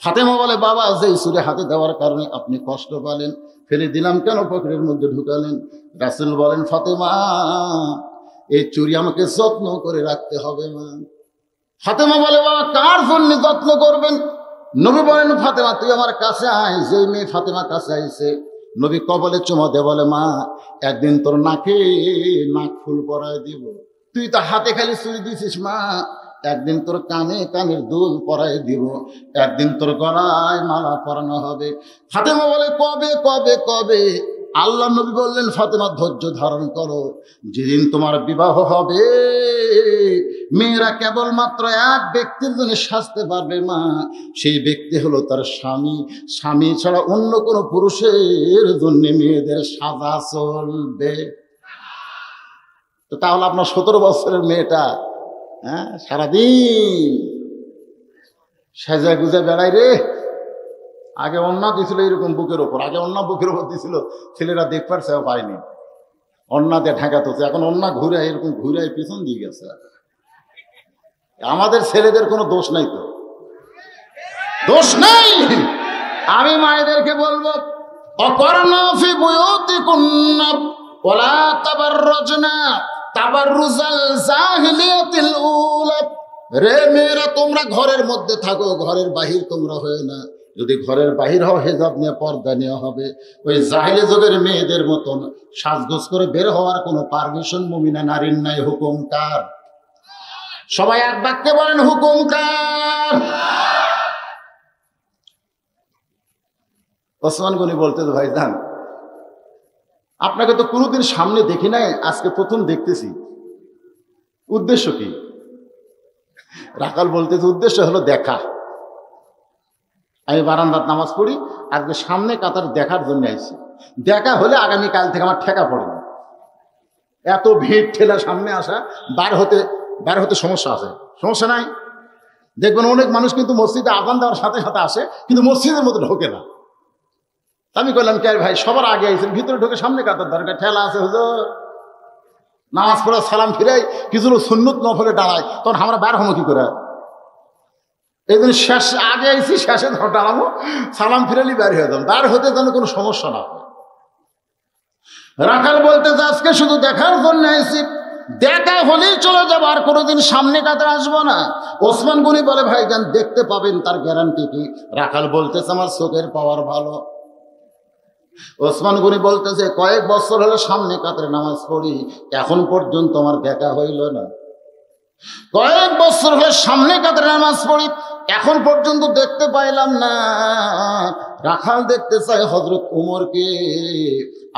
A: ফাতেমা বলে, বাবা যেই চুড়ি হাতে দেওয়ার কারণে আপনি কষ্ট পেলেন, ফেলে দিলাম কেন পকেটের মধ্যে ঢুকালেন? রাসূল বলেন, ফাতেমা এই চুড়ি আমাকে যত্ন করে রাখতে হবে মা। ফাতেমা বলে, বাবা কার জন্য যত্ন করবেন? নবী বলেন, ফাতেমা তুই আমার কাছে আয়। যে মেয়ে ফাতেমা কাছে আইছে, নবী কবলে চুমা দে, বলে, মা একদিন তোর নাকে নাক ফুল পরায় দিব। তুই তো হাতে খালি চুরি দিছিস মা, একদিন তোর কানে কানের দুল পরায় দিব, একদিন তোর গলায় মালা পরানো হবে। ফাতেমা বলে, কবে কবে কবে? আল্লাহ নবী বললেন, ফাতেমা ধৈর্য ধারণ করো, যেদিন তোমার বিবাহ হবে মেয়েরা কেবলমাত্র এক ব্যক্তির জন্য সাজতে পারবে মা, সেই ব্যক্তি হলো তার স্বামী। স্বামী ছাড়া অন্য কোনো পুরুষের জন্য মেয়েদের সাজা চলবে। তো তাহলে আপনার 17 বছরের মেয়েটা সারাদিন সাজা গুজা বেড়াই রে। আগে অন্না দিছিল এরকম বুকের ওপর, আগে অন্না বুকের ওপর দিছিল, ছেলেরা দেখবার সেও পায়নি, অন্না দিয়ে ঢাকা তো। এখন অন্না ঘুরে এরকম ঘুরে পিছন দিয়ে গেছে। আমাদের ছেলেদের কোনো দোষ নাই, তো দোষ নাই। আমি মায়েদেরকে বলবো, অকর্ণা ফি বুয়ুতিকুন্না ওয়ালা তাবাররুজনা তাবাররুজাল জাহিলিয়াতিল উলা। রে মেয়েরা, তোমরা ঘরের মধ্যে থাকো, ঘরের বাহির তোমরা হয় না। যদি ঘরের বাহির হও, হেজাব নিয়ে পর্দা নেওয়া হবে। ওই জাহিলি যুগের মেয়েদের মতন সাজগোজ করে বের হওয়ার কোনো পারমিশন মুমিনা নারীর নাই। হুকুম কার? সবাই এক বাক্যে বলেন, হুকুম কার? ওসমান গনি বলতে, ভাইজান আপনাকে তো কোনোদিন সামনে দেখি নাই, আজকে প্রথম দেখতেছি, উদ্দেশ্য কি? রাখাল বলতেছে, উদ্দেশ্য হলো দেখা। আমি বারান্দাত নামাজ পড়ি, আজকে সামনে কাতার দেখার জন্য আইছি। দেখা হলে আগামীকাল থেকে আমার ঠেকা পড়ে না। এত ভিড় ঠেলা সামনে আসা, বার হতে সমস্যা আছে, সমস্যা নাই। দেখবেন অনেক মানুষ কিন্তু মসজিদে আযান দেওয়ার সাথে সাথে আসে, কিন্তু মসজিদের মধ্যে ঢোকে না। আমি কইলাম, কে ভাই সবার আগে আইছেন, ভিতরে ঢোকে সামনে কাতার দরকার, ঠেলা আছে হুজুর। নামাজ পড়ে সালাম ফিরাই, কিছু সুন্নত নফলে দাঁড়ায়, তখন আমরা বার হবো কি করে? এই জন্য শেষ আগে আইছি, শেষে দাঁড়াবো, সালাম ফিরালি বের হয়ে যাবো, বার হতে যেন কোনো সমস্যা না হয়। রাখাল বলতে, আজকে শুধু দেখার জন্য আইছি, দেখা হলেই চলে যাবো, আর কোনোদিন সামনে কাতার আসবো না। ওসমান গনি বলে, ভাইজান দেখতে পাবেন, তার গ্যারান্টি কি? রাখাল বলতেছে, আমার চোখের পাওয়ার ভালো। ওসমান গনি বলতেছে, কয়েক বছর হলো সামনে কাতারে নামাজ পড়ি, এখন পর্যন্ত আমার দেখা হইল না। কয়েক বছর হলে সামনে কাতারে নামাজ পড়ি, এখন পর্যন্ত দেখতে পাইলাম না। রাখাল দেখতে চাই হযরত উমরকে,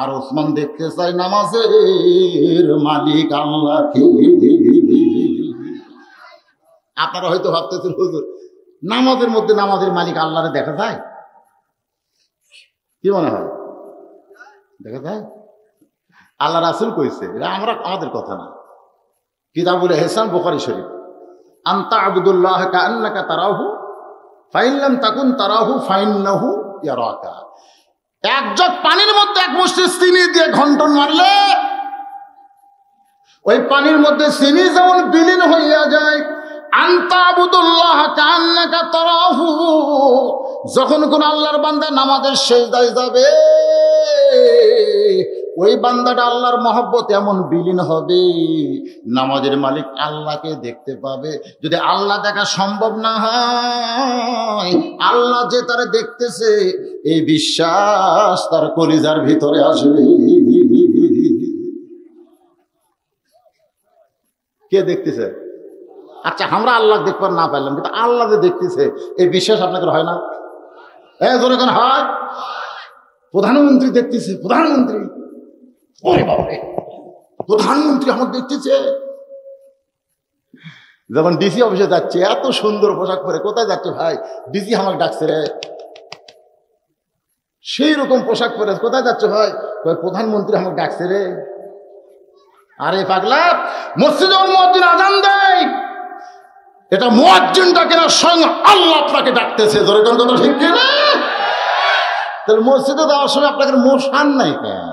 A: আর ওসমান দেখতে চাই নামাজের মালিক আল্লাহকে। আপনারা হয়তো ভাবতেছেন, হুজুর নামাজের মধ্যে নামাজের মালিক আল্লাহরে দেখা যায়? কি মনে হয়, দেখা যায়? আল্লাহ রাসূল কইছে, এটা আমাদের কথা না। কিতাবুল ইহসান, বুখারী শরীফ, আনতা আবুদুল্লাহ কাআন্নাকা তারাহু ফাইন লাম তাকুন তারাহু ফাইন্নাহু ইয়ারাকা। এক জগ পানির মধ্যে এক মুষ্টি চিনি দিয়ে ঘন্টন মারলে ওই পানির মধ্যে চিনি যেমন বিলীন হইয়া যায়, আনতা আবুদুল্লাহ কাআন্নাকা তারাহু, যখন কোন আল্লাহর বান্দা নামাজের সিজদায় যাবে, ওই বান্দাটা আল্লাহর মহব্বত এমন বিলীন হবে, নামাজের মালিক আল্লাহকে দেখতে পাবে। যদি আল্লাহ দেখা সম্ভব না হয়, আল্লাহ যে তারে দেখতেছে এই বিশ্বাস তার কলিজার ভিতরে আসবে। কে দেখতেছে? আচ্ছা, আমরা আল্লাহ দেখবার না পারলাম, কিন্তু আল্লাহ যে দেখতেছে এই বিশ্বাস আপনাদের হয় না? জোরে কেন হয়? প্রধানমন্ত্রী দেখতেছে, প্রধানমন্ত্রী, ওরে বাবারে, প্রধানমন্ত্রী আমার দেখতেছে। যখন ডিসি অফিসে যাচ্ছে, এত সুন্দর পোশাক পরে, কোথায় যাচ্ছে ভাই? ডিসি আমাকে ডাকছে রে। সেই রকম পোশাক পরে কোথায় যাচ্ছে ভাই? প্রধানমন্ত্রী আমাকে ডাকছে রে। আরে পাগলা, মসজিদে মুয়াজ্জিন আযান দেয়, এটা মুয়াজ্জিন ডাকে না, স্বয়ং আল্লাহ আপনাকে ডাকতেছে। ধরে কোন কথা ঠিক কিনা? তাহলে মসজিদে যাওয়ার সময় আপনাকে মশান নাই কেন?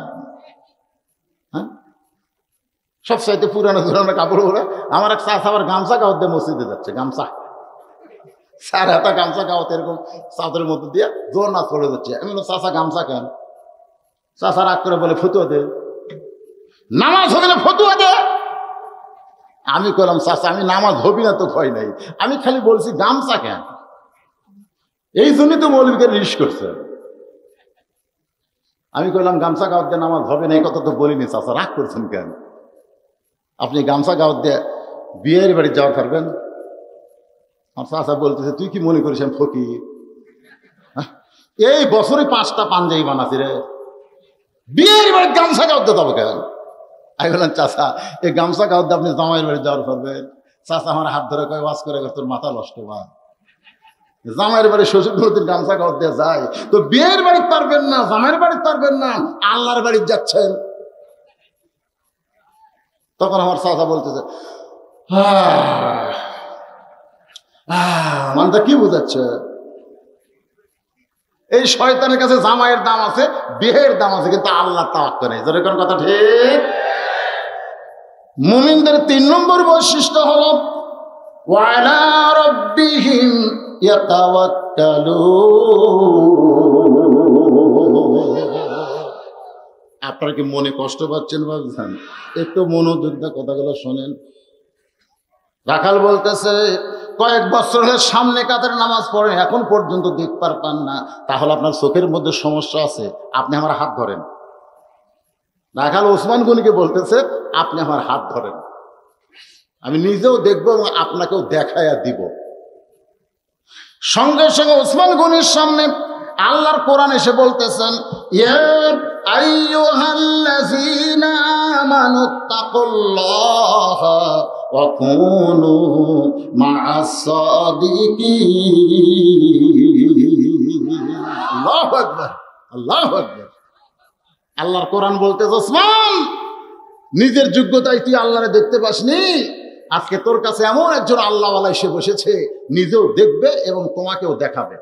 A: হ্যাঁ, সবচাইতে পুরানো পুরানো কাপড় পরে আমার এক চাষা আবার গামছা গাওয়াত দিয়ে মসজিদে যাচ্ছে। গামছা সার হাতা গামছা গাওয়াত এরকম চাদরের মধ্যে দিয়ে জোর নাচ পড়ে যাচ্ছে। আমি বললাম চাষা গামছা কেন? চাষা রাগ করে বলে ফতুয়া দে, নামাজ হবে না ফতুয়া দে। আমি কইলাম চাষা আমি নামাজ হবি না তো ভয় নাই, আমি খালি বলছি গামছা কেন। এই জন্যই তো মৌলবীকে রিস করছে। আমি কইলাম গামছা গাওয়াত দিয়ে নামাজ হবে না, এই কথা তো বলিনি। চাষা রাগ করছেন কেন? আপনি গামছা গাওয়াত দিয়ে বিয়ের বাড়ি যাওয়ার পারবেন? আমার চাষা বলতেছে তুই কি মনে করিস আমি ফকির? এই বছরে 5টা পাঞ্জাবি বানাচ্ছি রে, বিয়ের বাড়ি গামছা গাওয়াত দিয়ে যাবো কেন? আমি বললাম চাষা এই গামছা গাওয়াত দিয়ে আপনি জামাইয়ের বাড়ি যাওয়ার পারবেন? চাষা আমার হাত ধরে কয় ওয়াজ করে তোর মাথা নষ্ট বা, জামাইয়ের বাড়ি শ্বশুর নদীর গামছা গাওয়াত দিয়ে যায় তো বিয়ের বাড়ি পারবেন না, জামাইয়ের বাড়ি পারবেন না, আল্লাহর বাড়ি যাচ্ছেন। তখন আমার চাচা বলতেছে মানটা কি বুঝাচ্ছে? এই শয়তানের কাছে জামাইয়ের দাম আছে, বিয়ের দাম আছে, কিন্তু আল্লাহ তাওয়াক্কুল নেই। যেরকম কথা ঠিক। মুমিনদের 3 নম্বর বৈশিষ্ট্য হলো ওয়ালা রাব্বিহিম ইয়াতাওয়াক্কালুন। আপনারা কি মনে কষ্ট পাচ্ছেন ভাবছেন? একটু মনোযোগ দিয়ে কথাগুলো শোনেন। রাখাল বলতেছে কয়েক বছর হলে সামনে কাতার নামাজ পড়েন, এখন পর্যন্ত দেখতে পান না, তাহলে আপনার চোখের মধ্যে সমস্যা আছে, আপনি আমার হাত ধরেন। রাখাল ওসমান গনিকে বলতেছে আপনি আমার হাত ধরেন, আমি নিজেও দেখবো এবং আপনাকেও দেখাইয়া দিব। সঙ্গে সঙ্গে ওসমান গনির সামনে আল্লাহর কোরআন এসে বলতেছেন ইয়া আইয়ুহাল্লাযীনা আমানুত্তাকুল্লাহা ওয়া কুনু মা'আস সাদিকিন। আল্লাহু আকবার, আল্লাহু আকবার। আল্লাহর কোরআন বলতেছে ওসমান নিজের যোগ্যতায় তুই আল্লাহরে দেখতে পাসনি, আজকে তোর কাছে এমন একজন আল্লাহওয়ালা এসে বসেছে, নিজেও দেখবে এবং তোমাকেও দেখাবে।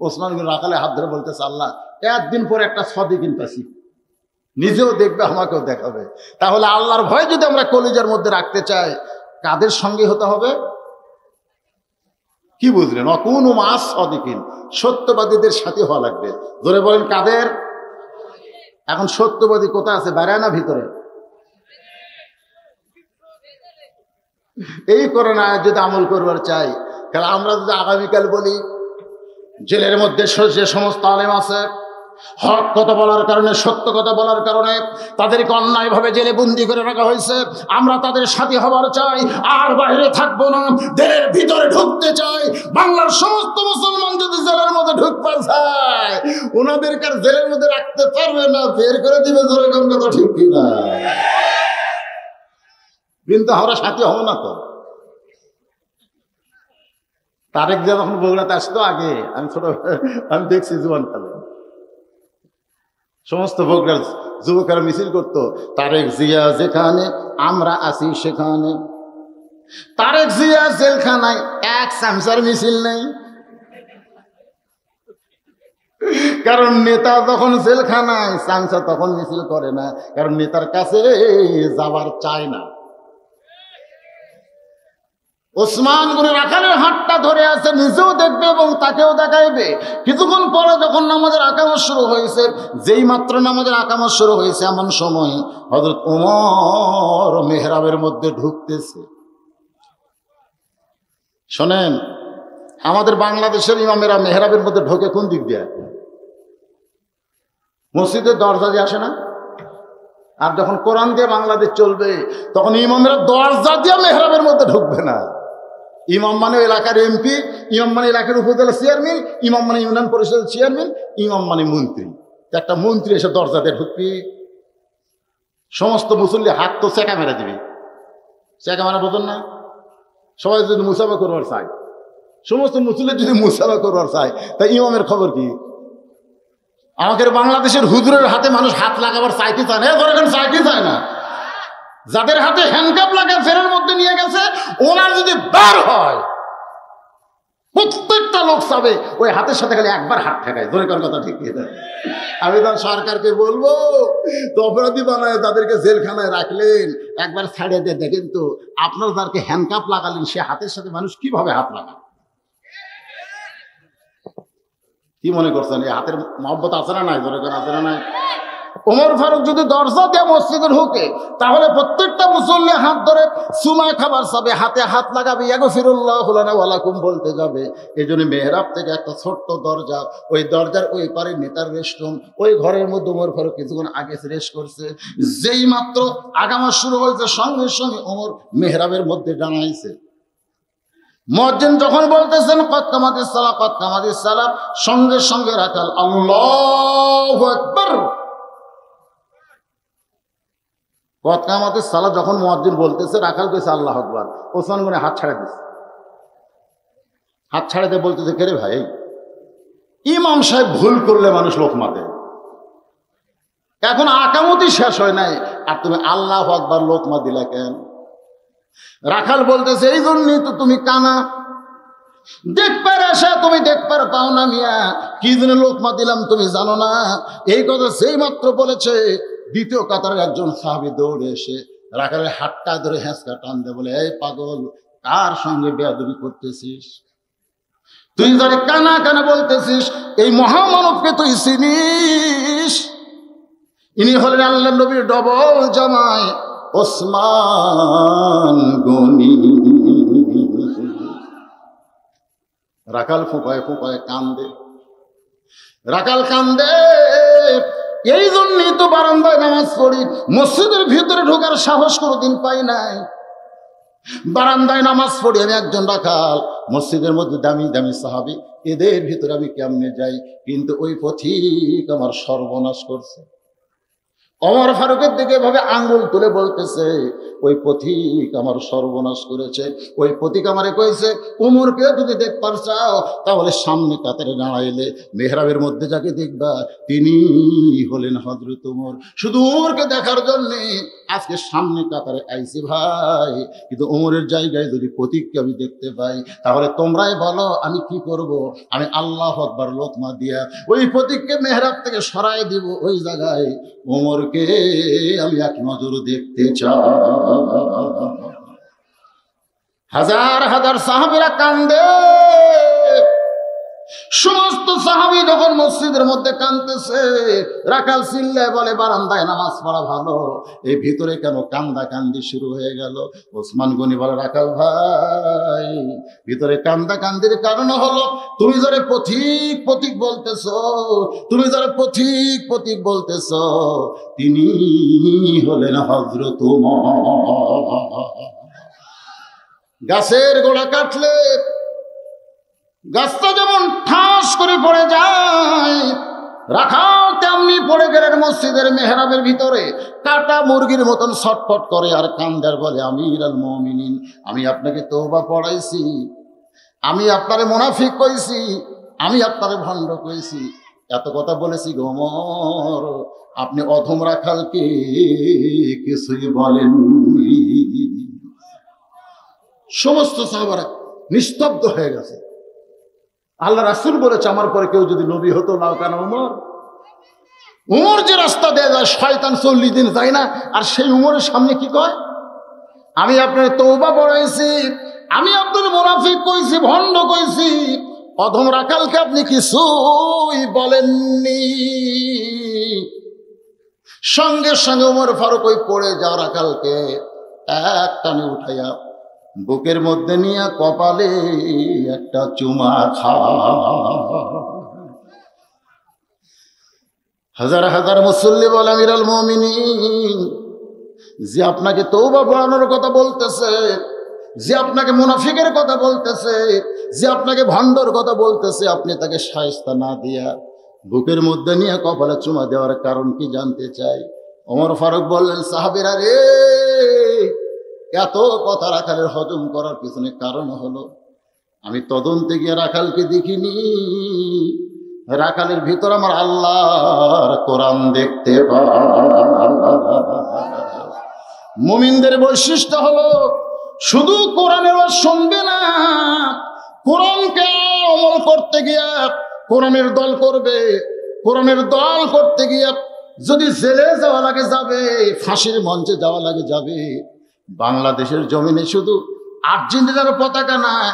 A: ওসমান রাখালে হাত ধরে বলতেছে আল্লাহ একদিন পরে একটা সাদিকিন পাচ্ছি, নিজেও দেখবে আমাকেও দেখাবে। তাহলে আল্লাহর ভয় যদি আমরা কলিজার মধ্যে রাখতে চাই, কাদের সঙ্গে হতে হবে? কি বুঝলেন? অকুন মাস সাদিকিন, সত্যবাদীদের সাথে হওয়া লাগবে। ধরে বলেন কাদের? এখন সত্যবাদী কোথায় আছে? বাইরে না ভিতরে? এই করোনা যদি আমল করবার চাই, তাহলে আমরা যদি আগামীকাল বলি জেলের মধ্যে যে সমস্ত আলেম আছে হক কথা বলার কারণে, সত্য কথা বলার কারণে তাদেরকে অন্যায়ভাবে জেলে বন্দি করে রাখা হয়েছে, আমরা তাদের সাথে হবার চাই, আর বাইরে থাকবো না, জেলের ভিতরে ঢুকতে চাই। বাংলার সমস্ত মুসলমান যদি জেলের মধ্যে ঢুকতে চায়, ওনাদেরকে আর জেলের মধ্যে রাখতে পারবে না, বের করে দিবে। ধরে কোন কথা ঠিক কিনা? কিন্তু আমরা সাথে হব না তো। তারেক জিয়া যখন বগুড়াতে আসতো আগে, আমি দেখছি জুয়ানকালে সমস্ত বগুড়ার যুবকেরা মিছিল করতো, তারেক জিয়া যেখানে আমরা আছি সেখানে। তারেক জিয়া জেলখানায় এক চামচার মিছিল নেই, কারণ নেতা যখন জেলখানায় চামচা তখন মিছিল করে না, কারণ নেতার কাছে যাবার চায় না। ওসমান গনি রাখালের হাতটা ধরে আছে, নিজেও দেখবে এবং তাকেও দেখাইবে। কিছুক্ষণ পরে যখন নামাজের আকামত শুরু হয়েছে, যেই মাত্র নামাজের আকামত শুরু হয়েছে, এমন সময় হযরত ওমর মেহরাবের মধ্যে ঢুকতেছে। শোনেন, আমাদের বাংলাদেশের ইমামেরা মেহরাবের মধ্যে ঢোকে কোন দিক দিয়ে? মসজিদের দরজা দিয়ে আসে না? আর যখন কোরআন দিয়ে বাংলাদেশ চলবে, তখন ইমামেরা দরজা দিয়ে মেহরাবের মধ্যে ঢুকবে না। ইমাম মানে এলাকার এমপি, ইমাম মানে এলাকার উপজেলা চেয়ারম্যান, ইমাম মানে ইউনিয়ন পরিষদের চেয়ারম্যান, ইমাম মানে মন্ত্রী। একটা মন্ত্রী এসে দরজা দিয়ে ঢুকবি, সমস্ত মুসল্লি হাত তো চেকা মেরে দিবি। চেকা মারা বোঝেন না? সবাই যদি মুসাফা করবার চায়, সমস্ত মুসল্লি যদি মুসাফা করবার চায়, তা ইমামের খবর কি? আমাদের বাংলাদেশের হুজুরের হাতে মানুষ হাত লাগাবার চাইতে চায় না, ধরে চাইতে চায় না। যাদের হাতে হ্যান্ডকাপ লাগে ফেরের মধ্যে নিয়ে গেছে, ওনার যদি বার হয় প্রত্যেকটা লোক চাবে ওই হাতের সাথে খালি একবার হাত ঠেকায়। ধরে করার কথা ঠিক কিনা? আমি তো সরকারকে বলবো, তো অপরাধী বানায় তাদেরকে জেলখানায় রাখলেন, একবার ছাড়িয়ে দিয়ে দেখেন তো আপনার যাকে হ্যান্ডকাপ লাগালেন সে হাতের সাথে মানুষ কিভাবে হাত লাগান। কি মনে করছেন এই হাতের মহব্বত আছে না নাই? ধরে করেন আছে না নাই? ওমর ফারুক যদি দরজা দিয়ে মসজিদে ঢোকে তাহলে প্রত্যেকটা মুসল্লি হাত ধরে সুমা খাবার চাবে, হাতে হাত লাগাবে, ইয়াগফিরুল্লাহু লানা ওয়া লাকুম বলতে যাবে। এই জন্য মেহরাব থেকে একটা ছোট্ট দরজা, ওই দরজার ওই পারে নেতার রেস্টরুম, ওই ঘরের মধ্যে ওমর ফারুক কিছুক্ষণ আগে রেস্ট করছে। যেই মাত্র আগামা শুরু হয়েছে সঙ্গে সঙ্গে ওমর মেহরাবের মধ্যে দাঁড়াইছে। মুয়াজ্জিন যখন বলতেছেন কদ কামাতিস সালাহ কদ কামাতিস সালাহ, সঙ্গে সঙ্গে রাখাল আল্লাহু আকবার। কদ কামাতিস সালাহ যখন মুয়াজ্জিন বলতেছে রাখাল কইছে আল্লাহু আকবার, ওসমান গনি হাত ছাড়া দিছে। হাত ছাড়াতে বলতেছে কে রে ভাই, ইমাম সাহেব ভুল করলে মানুষ লোকমা দেয়, এখন আকামতি শেষ হয় নাই আর তুমি আল্লাহু আকবার লোকমা দিলা কেন? রাখাল বলতেছে এই জন্যই তো তুমি কানা, দেখবার আসা তুমি দেখবার পাও না মিয়া, কি জন্য লোকমা দিলাম তুমি জানো না? এই কথা সেই মাত্র বলেছে দ্বিতীয় কাতারের একজন সাহাবী দৌড়ে এসে রাখালের হাতটা ধরে হেঁচকা টান দেয়, বলে এই পাগল, কার সঙ্গে বেয়াদবি করতেছিস? তুই যারে কানা কানা বলতেছিস এই মহামানবকে তুই চিনিস? ইনি হলেন আল্লাহর নবীর ডবল জামাই ওসমান গনি। রাখাল ফোঁপায় ফোঁপায় কান্দে, রাখাল কান্দে। এই জন্যই তো বারান্দায় নামাজ পড়ি, মসজিদের ভিতরে ঢোকার সাহস কোনোদিন পাই নাই। বারান্দায় নামাজ পড়ি আমি একজন রাখাল, মসজিদের মধ্যে দামি দামি সাহাবী, এদের ভিতরে আমি কেমনে যাই? কিন্তু ওই পথিক আমার সর্বনাশ করছে। ওমর ফারুকের দিকে এভাবে আঙ্গুল তুলে বলতেছে ওই পথিক আমার সর্বনাশ করেছে। ওই পথিক আমারে কইছে উমরকে যদি দেখবার চাও তাহলে সামনে কাতারে দাঁড়াইলে মেহরাবের মধ্যে যাকে দেখবা তিনি হলেন হযরত উমর। শুধু উমরকে দেখার জন্যে আজকে সামনে কাতারে আইছি ভাই, কিন্তু উমরের জায়গায় যদি পথিককে আমি দেখতে পাই তাহলে তোমরাই বলো আমি কি করব? আমি আল্লাহু আকবার লোকমা দিয়া ওই পথিককে মেহরাব থেকে সরাই দিব, ওই জায়গায় উমরকে আমি এক নজর দেখতে চাই। হাজার হাজার সাহাবীরা কান্দে, সমস্ত সাহাবী যখন মসজিদের মধ্যে কাঁদতেছে রাখাল চিল্লায় বলে বারান্দায় নামাজ পড়া ভালো, এই ভিতরে কেন কান্দা কান্দি শুরু হয়ে গেল? ওসমান গনি বলে রাখাল ভাই, ভিতরে কান্দা কান্দির কারণ হলো তুমি যারা পথিক পথিক বলতেছ, তুমি যারা পথিক পথিক বলতেছ তিনি হলেন হযরত উমর। গাছের গোড়া কাটলে গাছটা যেমন ঠাস করে পড়ে যায়, রাখাল তেমনি পড়ে গেলেন মসজিদের মেহরাবের ভিতরে, কাটা মুরগির মতন ছটফট করে আর কান্দার বলে আমিরুল মুমিনিন, আমি আপনাকে তওবা পড়াইছি, আমি আপনারে মুনাফিক কইছি, আমি আপনারে ভণ্ড কইছি, এত কথা বলেছি গো ওমর, আপনি অধম রাখালকে কিছুই বলেননি। সমস্ত সাহাবারা নিস্তব্ধ হয়ে গেছে। আল্লাহ রাসূল বলেছে আমার পরে কেউ যদি নবী হতো লাউ কানা উমর। উমর যে রাস্তা দিয়ে যায় শয়তান 40 দিন যায় না, আর সেই উমরের সামনে কি কয় আমি আপনার তওবা পড়াইছি, আমি আপনার মুনাফিক কইছি, ভণ্ড কইছি, অধম রাখালকে আপনি কিছুই বলেননি। সঙ্গে সঙ্গে উমর ফারুক ওই পড়ে যাওয়া রাখালকে এক টানে উঠাইয়া বুকের মধ্যে নিয়ে কপালে একটা চুমা খা। হাজার হাজার মুসল্লি বলে আমিরুল মুমিনিন, যে আপনাকে তওবা পড়ানোর কথা বলতেছে, যে আপনাকে মুনাফিকের কথা বলতেছে, যে আপনাকে ভণ্ডর কথা বলতেছে, আপনি তাকে শায়েস্তা না দিয়া বুকের মধ্যে নিয়ে কপালে চুমা দেওয়ার কারণ কি জানতে চাই? ওমর ফারুক বললেন সাহাবীরা রে, এত কথা রাখালের হজম করার পিছনে কারণ হলো আমি তদন্তে গিয়ে রাখালকে দেখিনি, রাখালের ভিতর আমার আল্লাহর কোরআন দেখতে পাই। মুমিনদের বৈশিষ্ট্য হলো শুধু কোরআনের ওয়াজ শুনবে না, কোরআনকে আমল করতে গিয়া কোরআনের দল করবে। কোরআনের দল করতে গিয়া যদি জেলে যাওয়া লাগে যাবে, ফাঁসির মঞ্চে যাওয়া লাগে যাবে। বাংলাদেশের জমিনে শুধু আর্জেন্টিনার পতাকা নয়,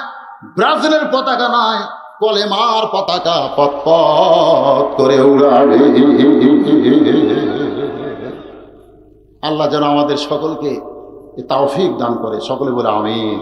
A: ব্রাজিলের পতাকা নয়, কলেমার পতাকা পথ পথ করে উড়াবে। আল্লাহ যেন আমাদের সকলকে তৌফিক দান করে। সকলে বলে আমিন।